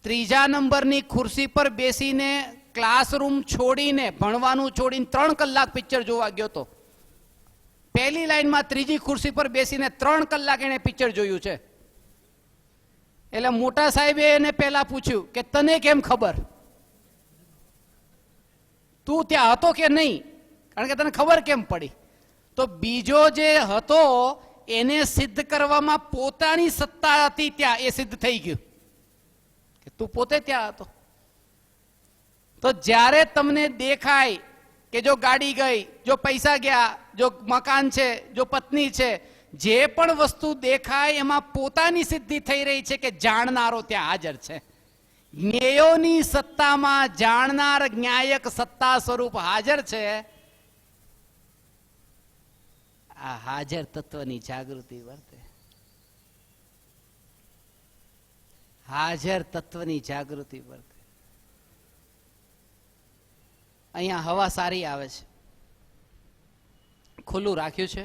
ત્રીજા નંબરની ખુરશી પર બેસીને ક્લાસરૂમ છોડીને, ભણવાનું છોડીને 3 કલાક પિક્ચર જોવા ગયો હતો. પહેલી લાઈનમાં ત્રીજી ખુરશી પર બેસીને 3 કલાક એને પિક્ચર જોયું છે. એટલે મોટા સાહેબે એને પહેલા પૂછ્યું કે તને કેમ ખબર? તું ત્યાં હતો કે નહીં? કારણ કે તને ખબર કેમ પડી? તો બીજો જે હતો એને સિદ્ધ કરવામાં પોતાની સત્તા હતી, ત્યાં એ સિદ્ધ થઈ ગયું કે તું પોતે ત્યાં હતો. તો જ્યારે તમને દેખાય કે જો ગાડી ગઈ, જો પૈસા ગયા, જો મકાન છે, જો પત્ની છે, જે પણ વસ્તુ દેખાય એમાં પોતાની સિદ્ધિ થઈ રહી છે કે જાણનારો ત્યાં હાજર છે. જ્ઞેયોની સત્તામાં જાણનાર જ્ઞાયક સત્તા સ્વરૂપ હાજર છે. આ હાજર તત્વની જાગૃતિ વર્તે. હાજર તત્વની જાગૃતિ વર્તે. અહીંયા હવા સારી આવે છે, ખુલ્લું રાખ્યું છે,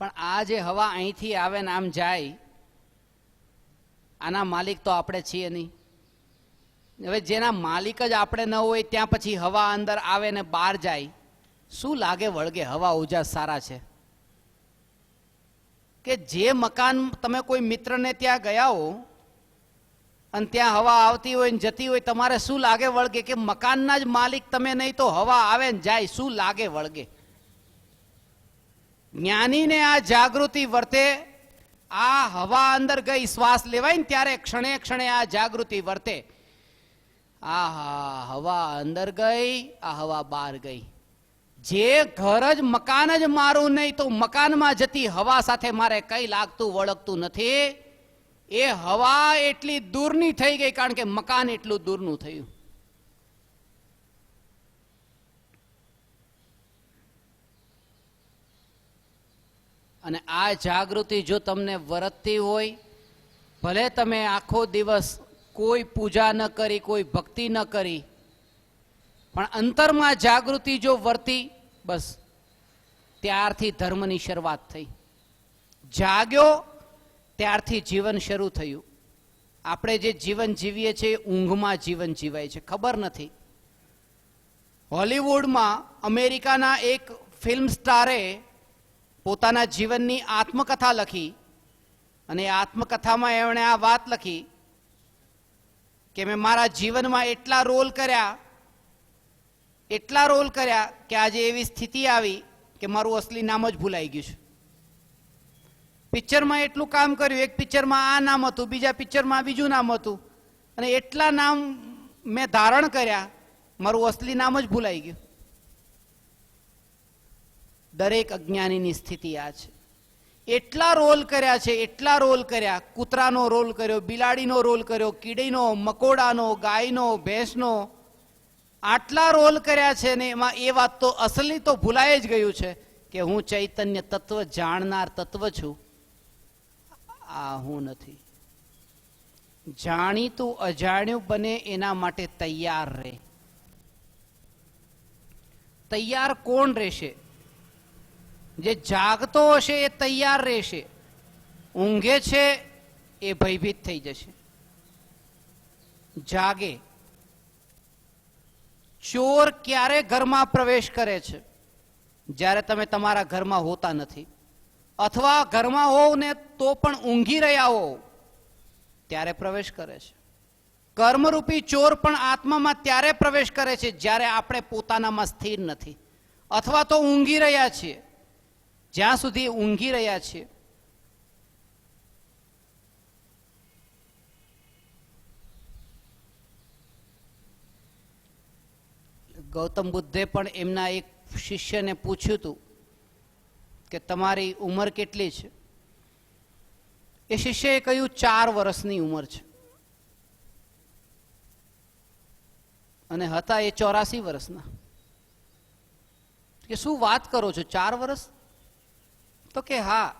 પણ આ જે હવા અહીંથી આવે ને આમ જાય, આના માલિક તો આપણે છીએ નહીં. હવે જેના માલિક જ આપણે ન હોય ત્યાં પછી હવા અંદર આવે ને બહાર જાય, શું લાગે વળગે? હવા ઉજાસ સારા છે કે જે મકાન તમે કોઈ મિત્રને ત્યાં ગયા હો અને ત્યાં હવા આવતી હોય ને જતી હોય, તમારે શું લાગે વળગે કે મકાનના જ માલિક તમે નહીં તો હવા આવે ને જાય, શું લાગે વળગે? જ્ઞાનીને આ જાગૃતિ વર્તે. આ હવા અંદર ગઈ, શ્વાસ લેવાય ને ત્યારે ક્ષણે ક્ષણે આ જાગૃતિ વર્તે. આ હવા અંદર ગઈ, આ હવા બહાર ગઈ. જે ઘર જ મકાન જ મારું નહીં તો મકાનમાં જતી હવા સાથે મારે કઈ લાગતું વળગતું નથી. એ હવા એટલી દૂરની થઈ ગઈ કારણ કે મકાન એટલું દૂરનું થયું. અને આ જાગૃતિ જો તમને વર્તતી હોય, ભલે તમે આખો દિવસ કોઈ પૂજા ન કરી, કોઈ ભક્તિ ન કરી, પણ અંતરમાં જાગૃતિ જો વર્તી, બસ ત્યારથી ધર્મની શરૂઆત થઈ. જાગ્યો ત્યારથી જીવન શરૂ થયું. આપણે જે જીવન જીવીએ છીએ ઊંઘમાં જીવન જીવાય છે, ખબર નથી. હોલિવૂડમાં અમેરિકાના એક ફિલ્મ સ્ટારે પોતાના જીવનની આત્મકથા લખી અને આત્મકથામાં એમણે આ વાત લખી કે મેં મારા જીવનમાં એટલા રોલ કર્યા કે આજે એવી સ્થિતિ આવી કે મારું અસલી નામ જ ભૂલાઈ ગયું છે. પિક્ચરમાં એટલું કામ કર્યું, એક પિક્ચરમાં આ નામ હતું, બીજા પિક્ચરમાં બીજું નામ હતું, અને એટલા નામ મેં ધારણ કર્યા, મારું અસલી નામ જ ભૂલાઈ ગયું. દરેક અજ્ઞાનીની સ્થિતિ આ છે. એટલા રોલ કર્યા છે, એટલા રોલ કર્યા, કૂતરાનો રોલ કર્યો, બિલાડીનો રોલ કર્યો, કીડીનો, મકોડાનો, ગાયનો, ભેંસનો, આટલા રોલ કર્યા છે ને એમાં એ વાત તો અસલી તો ભૂલાઈ જ ગયું છે કે હું ચૈતન્ય તત્વ, જાણનાર તત્વ છું. આ હું નથી. જાણીતું અજાણ્યું બને એના માટે તૈયાર રહે. તૈયાર કોણ રહેશે? જે જાગતો હશે એ તૈયાર રહેશે, ઊંઘે છે એ ભયભીત થઈ જશે. જાગે. ચોર ક્યારે ઘરમાં પ્રવેશ કરે છે? જ્યારે તમે તમારા ઘરમાં હોતા નથી, અથવા ઘરમાં હોવ ને તો પણ ઊંઘી રહ્યા હો ત્યારે પ્રવેશ કરે છે. કર્મરૂપી ચોર પણ આત્મામાં ત્યારે પ્રવેશ કરે છે જ્યારે આપણે પોતાનામાં સ્થિર નથી, અથવા તો ઊંઘી રહ્યા છીએ. જ્યાં સુધી ઊંઘી રહ્યા છીએ, ગૌતમ બુદ્ધે પણ એમના એક શિષ્યને પૂછ્યું હતું કે તમારી ઉંમર કેટલી છે? એ શિષ્યએ કહ્યું 4 વર્ષની ઉંમર છે. અને હતા એ 84 વર્ષના. કે શું વાત કરો છો, 4 વર્ષ? તો કે હા,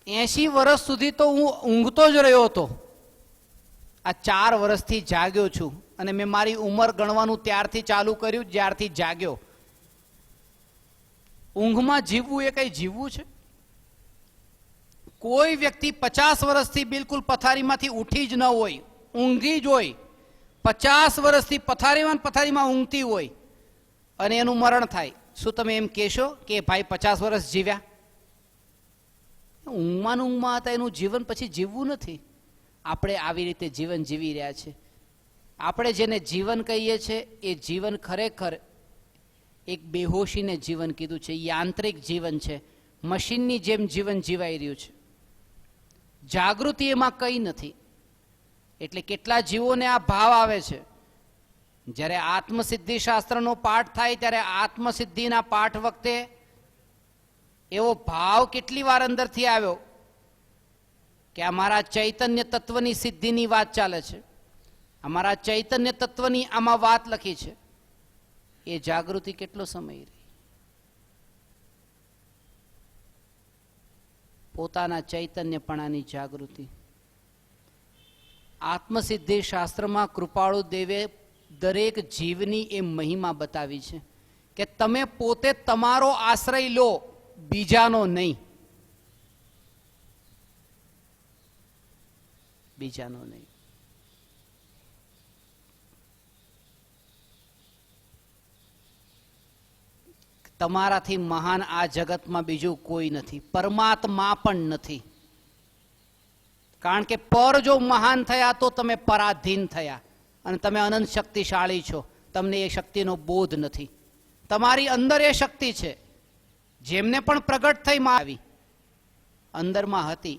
80 વર્ષ સુધી તો હું ઊંઘતો જ રહ્યો હતો, આ 4 વર્ષથી જાગ્યો છું. અને મેં મારી ઉંમર ગણવાનું ત્યારથી ચાલુ કર્યું જ્યારથી જાગ્યો. ઊંઘમાં જીવવું એ કઈ જીવવું છે? કોઈ વ્યક્તિ 50 વર્ષથી બિલકુલ પથારીમાંથી ઉઠી જ ન હોય, ઊંઘી જ હોય, 50 વર્ષથી પથારીમાં ઊંઘતી હોય અને એનું મરણ થાય, શું તમે એમ કહેશો કે ભાઈ 50 વર્ષ જીવ્યા? ઊંઘમાં હતા, એનું જીવન પછી જીવવું નથી. આપણે આવી રીતે જીવન જીવી રહ્યા છે. આપણે જેને જીવન કહીએ છીએ એ જીવન ખરેખર એક બેહોશીને જીવન કીધું છે, યાંત્રિક જીવન છે, મશીનની જેમ જીવન જીવાઈ રહ્યું છે. જાગૃતિ એમાં કંઈ નથી. એટલે કેટલા જીવોને આ ભાવ આવે છે. જ્યારે આત્મસિદ્ધિ શાસ્ત્રનો પાઠ થાય ત્યારે આત્મસિદ્ધિના પાઠ વખતે એવો ભાવ કેટલી વાર અંદરથી આવ્યો કે અમારા ચૈતન્ય તત્વની સિદ્ધિની વાત ચાલે છે, અમારા ચૈતન્ય તત્વની આમાં વાત લખી છે. એ જાગૃતિ કેટલો સમય રહી? પોતાના ચૈતન્યપણાની જાગૃતિ. આત્મસિદ્ધિ શાસ્ત્રમાં કૃપાળુ દેવે દરેક જીવની એ મહિમા બતાવી છે કે તમે પોતે તમારો આશ્રય લો, બીજાનો નહીં. બીજાનો નહીં. તમારાથી મહાન આ જગતમાં બીજું કોઈ નથી, પરમાત્મા પણ નથી. કારણ કે પર જો મહાન થયા તો તમે પરાધીન થયા, અને તમે અનંત શક્તિશાળી છો. તમને એ શક્તિનો બોધ નથી. તમારી અંદર એ શક્તિ છે જેમને પણ પ્રગટ થઈ આવી, અંદરમાં હતી.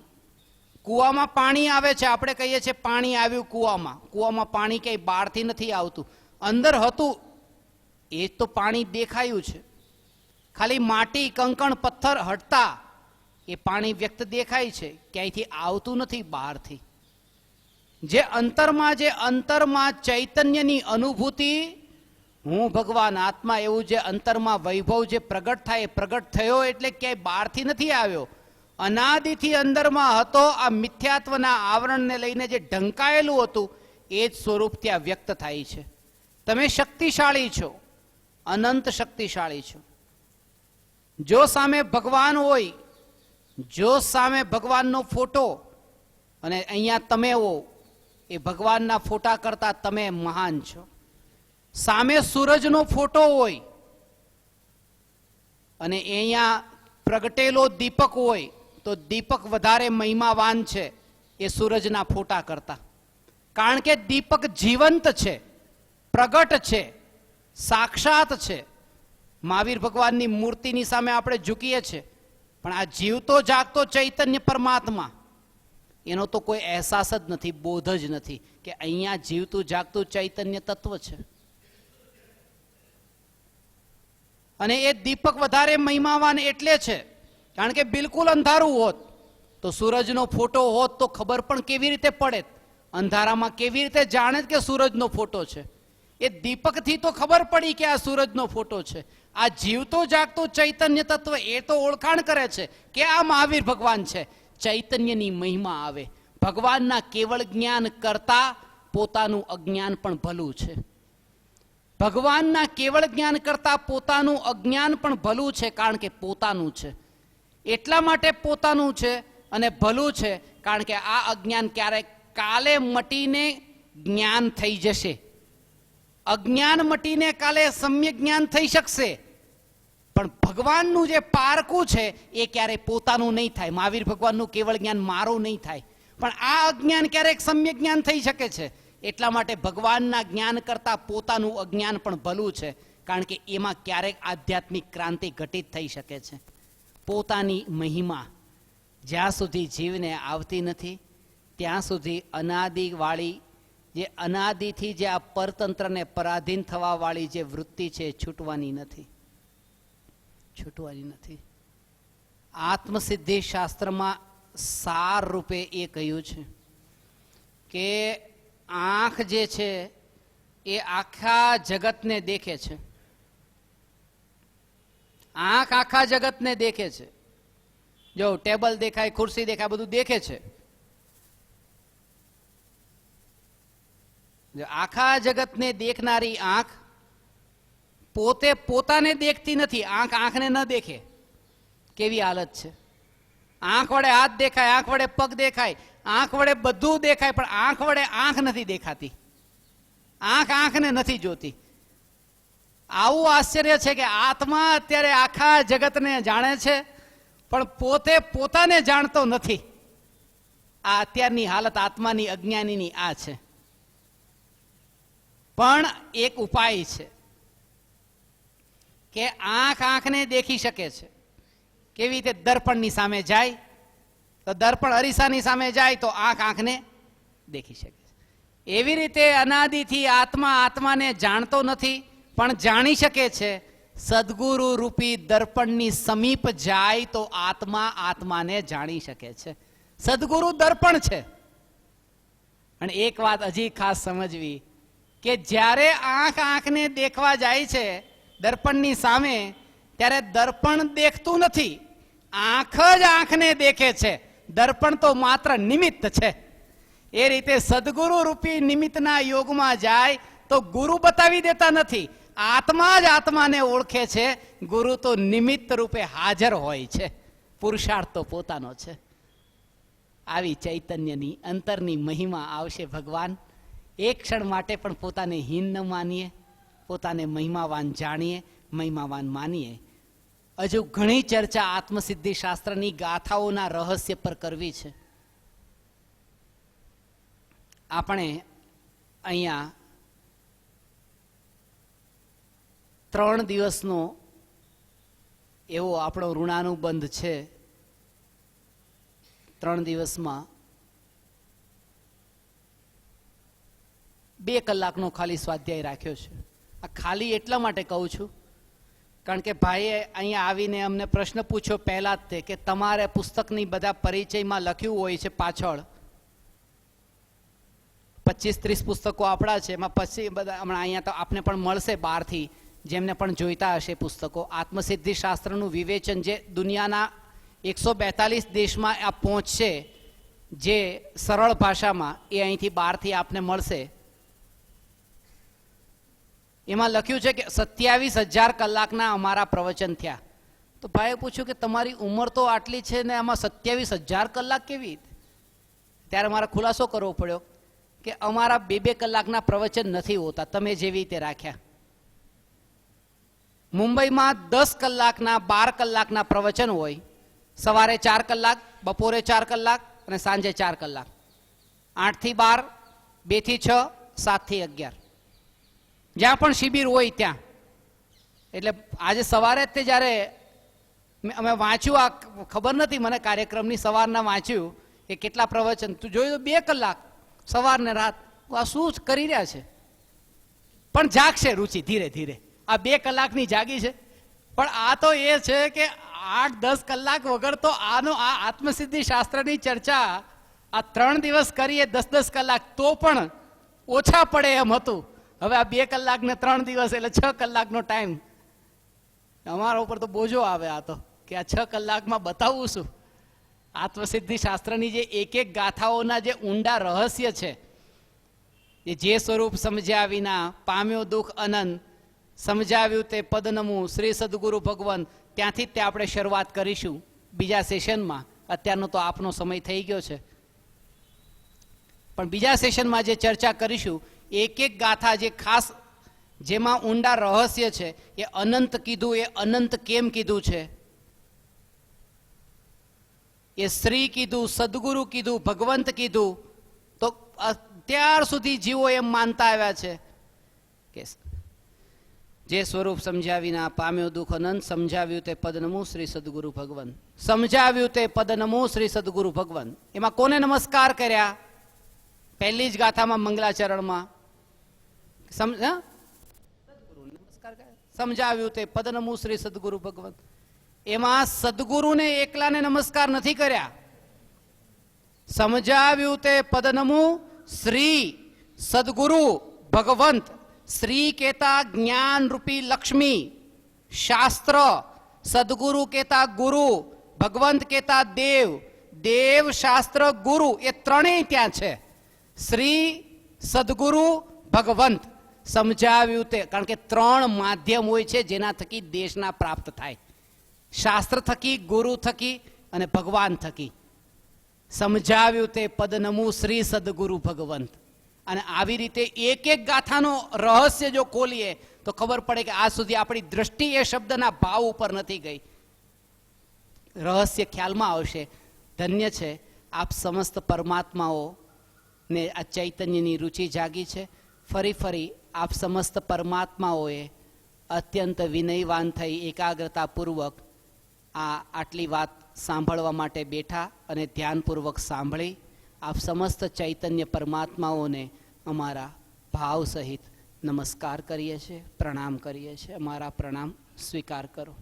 કૂવામાં પાણી આવે છે, આપણે કહીએ છીએ પાણી આવ્યું કૂવામાં. કૂવામાં પાણી કંઈ બહારથી નથી આવતું, અંદર હતું. એ તો પાણી દેખાયું છે. ખાલી માટી, કંકણ, પથ્થર હટતા એ પાણી વ્યક્ત દેખાય છે, ક્યાંયથી આવતું નથી બહારથી. જે અંતરમાં ચૈતન્યની અનુભૂતિ, હું ભગવાન આત્મા, એવું જે અંતરમાં વૈભવ જે પ્રગટ થાય, એ પ્રગટ થયો એટલે ક્યાંય બહારથી નથી આવ્યો. અનાદિથી અંદરમાં હતો. આ મિથ્યાત્વના આવરણને લઈને જે ઢંકાયેલું હતું એ જ સ્વરૂપ ત્યાં વ્યક્ત થાય છે. તમે શક્તિશાળી છો, અનંત શક્તિશાળી છો. જો સામે ભગવાન હોય, જો સામે ભગવાનનો ફોટો, અને અહીંયા તમે હો, એ ભગવાનના ફોટા કરતા તમે મહાન છો. સામે સૂરજનો ફોટો હોય અને અહીંયા પ્રગટેલો દીપક હોય તો દીપક વધારે મહિમાવાન છે એ સૂરજના ફોટા કરતા. કારણ કે દીપક જીવંત છે, પ્રગટ છે, સાક્ષાત છે. મહાવીર ભગવાનની મૂર્તિની સામે આપણે ઝૂકીએ છીએ, પણ આ જીવતો જાગતો ચૈતન્ય પરમાત્મા, એનો તો કોઈ અહેસાસ જ નથી, બોધ જ નથી કે અહીંયા જીવતું જાગતું ચૈતન્ય તત્વ છે. અને એ દીપક વધારે મહિમાવાન એટલે છે કારણ કે બિલકુલ અંધારું હોત તો સૂરજનો ફોટો હોત તો ખબર પણ કેવી રીતે પડે? અંધારામાં કેવી રીતે જાણે કે સૂરજનો ફોટો છે? એ દીપકથી તો ખબર પડી કે આ સૂરજનો ફોટો છે. આ જીવતો જાગતો ચૈતન્ય તત્વ એ તો ઓળખાણ કરે છે કે આ મહાવીર ભગવાન છે. ચૈતન્યની મહિમા આવે. ભગવાનના કેવળ જ્ઞાન કરતા પોતાનું અજ્ઞાન પણ ભલું છે. ભગવાનના કેવળ જ્ઞાન કરતા પોતાનું અજ્ઞાન પણ ભલું છે, કારણ કે પોતાનું છે. એટલા માટે પોતાનું છે અને ભલું છે કારણ કે આ અજ્ઞાન ક્યારેક કાલે મટીને જ્ઞાન થઈ જશે. અજ્ઞાન મટીને કાલે સમ્યક જ્ઞાન થઈ શકશે, પણ ભગવાનનું જે પારકું છે એ ક્યારેય પોતાનું નહીં થાય. મહાવીર ભગવાનનું કેવળ જ્ઞાન મારું નહીં થાય, પણ આ અજ્ઞાન ક્યારેક સમ્યક જ્ઞાન થઈ શકે છે. એટલા માટે ભગવાનના જ્ઞાન કરતા પોતાનું અજ્ઞાન પણ ભલું છે, કારણ કે એમાં ક્યારેક આધ્યાત્મિક ક્રાંતિ ઘટિત થઈ શકે છે. પોતાની મહિમા જ્યાં સુધી જીવને આવતી નથી ત્યાં સુધી અનાદિવાળી, જે અનાદિથી જે આ પરતંત્રને પરાધીન થવા વાળી જે વૃત્તિ છે છૂટવાની નથી, છૂટવાની નથી. આત્મસિદ્ધિ શાસ્ત્રમાં સાર રૂપે એ કહ્યું છે કે આંખ જે છે એ આખા જગતને દેખે છે. આંખ આખા જગતને દેખે છે. જો ટેબલ દેખાય, ખુરશી દેખાય, બધું દેખે છે. જો આખા જગતને દેખનારી આંખ પોતે પોતાને દેખતી નથી. આંખ આંખને ન દેખે, કેવી હાલત છે. આંખ વડે હાથ દેખાય, આંખ વડે પગ દેખાય, આંખ વડે બધું દેખાય, પણ આંખ વડે આંખ નથી દેખાતી. આંખ આંખને નથી જોતી. આવું આશ્ચર્ય છે કે આત્મા અત્યારે આખા જગતને જાણે છે, પણ પોતે પોતાને જાણતો નથી. આ અત્યારની હાલત આત્માની અજ્ઞાનીની આ છે. પણ એક ઉપાય છે કે આંખ આંખને દેખી શકે છે. કેવી રીતે? દર્પણની સામે જાય તો દર્પણ અરીસાની સામે જાય તો આંખ આંખને દેખી શકે છે. એવી રીતે અનાદિથી આત્મા આત્માને જાણતો નથી, પણ જાણી શકે છે. સદગુરુ રૂપી દર્પણની સમીપ જાય તો આત્મા આત્માને જાણી શકે છે. સદગુરુ દર્પણ છે. અને એક વાત હજી ખાસ સમજવી કે જ્યારે આંખ આંખને દેખવા જાય છે દર્પણની સામે, ત્યારે દર્પણ દેખતું નથી, આંખ જ આંખને દેખે છે. દર્પણ તો માત્ર નિમિત્ત છે. એ રીતે સદગુરુ રૂપી નિમિત્તના યોગમાં જાય તો ગુરુ બતાવી દેતા નથી, આત્મા જ આત્માને ઓળખે છે. ગુરુ તો નિમિત્ત રૂપે હાજર હોય છે. પુરુષાર્થ તો પોતાનો છે. આવી ચૈતન્યની અંતરની મહિમા આવશે. ભગવાન એક ક્ષણ માટે પણ પોતાને હીન ન માનીએ, પોતાને મહિમાવાન જાણીએ, મહિમાવાન માનીએ. હજુ ઘણી ચર્ચા આત્મસિદ્ધિ શાસ્ત્રની ગાથાઓના રહસ્ય પર કરવી છે. આપણે અહીંયા 3 દિવસનો એવો આપણો ઋણાનુબંધ છે. 3 દિવસમાં 2 કલાકનો ખાલી સ્વાધ્યાય રાખ્યો છે. આ ખાલી એટલા માટે કહું છું કારણ કે ભાઈએ અહીંયા આવીને અમને પ્રશ્ન પૂછ્યો પહેલા જ તે કે તમારે પુસ્તકની બધા પરિચયમાં લખ્યું હોય છે પાછળ 25-30 પુસ્તકો આપણા છે, એમાં પછી બધા હમણાં અહીંયા તો આપને પણ મળશે બહારથી જેમને પણ જોઈતા હશે પુસ્તકો. આત્મસિદ્ધિ શાસ્ત્રનું વિવેચન જે દુનિયાના 142 દેશમાં આ પહોંચશે, જે સરળ ભાષામાં, એ અહીંથી બહારથી આપને મળશે. એમાં લખ્યું છે કે 27,000 કલાકના અમારા પ્રવચન થયા. તો ભાઈએ પૂછ્યું કે તમારી ઉંમર તો આટલી છે ને આમાં 27,000 કલાક કેવી? ત્યારે મારે ખુલાસો કરવો પડ્યો કે અમારા 2-2 કલાકના પ્રવચન નથી હોતા, તમે જેવી રીતે રાખ્યા. મુંબઈમાં 10 કલાકના 12 કલાકના પ્રવચન હોય. સવારે 4 કલાક, બપોરે 4 કલાક અને સાંજે 4 કલાક. 8 થી 12, 2 થી 6, 7 થી 11, જ્યાં પણ શિબિર હોય ત્યાં. એટલે આજે સવારે જ તે જ્યારે અમે વાંચ્યું, આ ખબર નથી મને કાર્યક્રમની, સવારના વાંચ્યું કે કેટલા પ્રવચન, તું જોયું 2 કલાક સવાર ને રાત. આ શું કરી રહ્યા છે? પણ જાગશે રુચિ ધીરે ધીરે. આ 2 કલાકની જાગી છે, પણ આ તો એ છે કે 8-10 કલાક વગર તો આનો આ આત્મસિદ્ધિ શાસ્ત્રની ચર્ચા આ 3 દિવસ કરીએ 10-10 કલાક તો પણ ઓછા પડે એમ હતું. હવે આ 2 કલાક ને 3 દિવસ એટલે 6 કલાકનો ટાઈમ અમારા ઉપર તો બોજો આવે. આ તો કે આ 6 કલાકમાં બતાવવું શું? આત્મસિદ્ધિ શાસ્ત્રની જે એક ગાથાઓના જે ઊંડા રહસ્ય છે, એ જે સ્વરૂપ સમજ્યા વિના પામ્યો દુઃખ અનંત, સમજાવ્યું તે પદનમું શ્રી સદગુરુ ભગવાન, ત્યાંથી જ તે આપણે શરૂઆત કરીશું બીજા સેશનમાં. અત્યારનો તો આપનો સમય થઈ ગયો છે, પણ બીજા સેશનમાં જે ચર્ચા કરીશું એક એક ગાથા જે ખાસ જેમાં ઊંડા રહસ્ય છે, એ અનંત કીધું, એ અનંત કેમ કીધું છે, એ શ્રી કીધું, સદગુરુ કીધું, ભગવંત કીધું, તો અત્યાર સુધી જીવો એમ માનતા આવ્યા છે કે જે સ્વરૂપ સમજાવીને પામ્યો દુઃખ અનંત, સમજાવ્યું તે પદનમું શ્રી સદગુરુ ભગવંત, સમજાવ્યું તે પદનમું શ્રી સદગુરુ ભગવંત. એમાં કોને નમસ્કાર કર્યા? પહેલી જ ગાથામાં મંગલાચરણમાં સમજાવ્યું તે પદનમું શ્રી સદગુરુ ભગવંત. એમાં સદગુરુને એકલાને નમસ્કાર નથી કર્યા. સમજાવ્યું તે પદનમું શ્રી સદગુરુ ભગવંત. શ્રી કેતા જ્ઞાન રૂપી લક્ષ્મી, શાસ્ત્ર, સદગુરુ કેતા ગુરુ, ભગવંત કેતા દેવ, દેવ શાસ્ત્ર ગુરુ, એ ત્રણેય ત્યાં છે. શ્રી સદગુરુ ભગવંત સમજાવ્યું તે, કારણ કે ત્રણ માધ્યમ હોય છે જેના થકી દેશના પ્રાપ્ત થાય: શાસ્ત્ર થકી, ગુરુ થકી અને ભગવાન થકી. સમજાવ્યું તે પદનમું શ્રી સદગુરુ ભગવંત. અને આવી રીતે એક એક ગાથાનો રહસ્ય જો ખોલીએ તો ખબર પડે કે આજ સુધી આપણી દ્રષ્ટિ એ શબ્દના ભાવ ઉપર નથી ગઈ. રહસ્ય ખ્યાલમાં આવશે. ધન્ય છે આપ સમસ્ત પરમાત્માઓ ને આ ચૈતન્યની રુચિ જાગી છે. ફરી ફરી આપ સમસ્ત પરમાત્માઓએ અત્યંત વિનયવાન થઈ એકાગ્રતાપૂર્વક આટલી વાત સાંભળવા માટે બેઠા અને ધ્યાનપૂર્વક સાંભળી. આપ સમસ્ત ચૈતન્ય પરમાત્માઓને અમારા ભાવ સહિત નમસ્કાર કરીએ છીએ, પ્રણામ કરીએ છીએ. અમારા પ્રણામ સ્વીકાર કરો.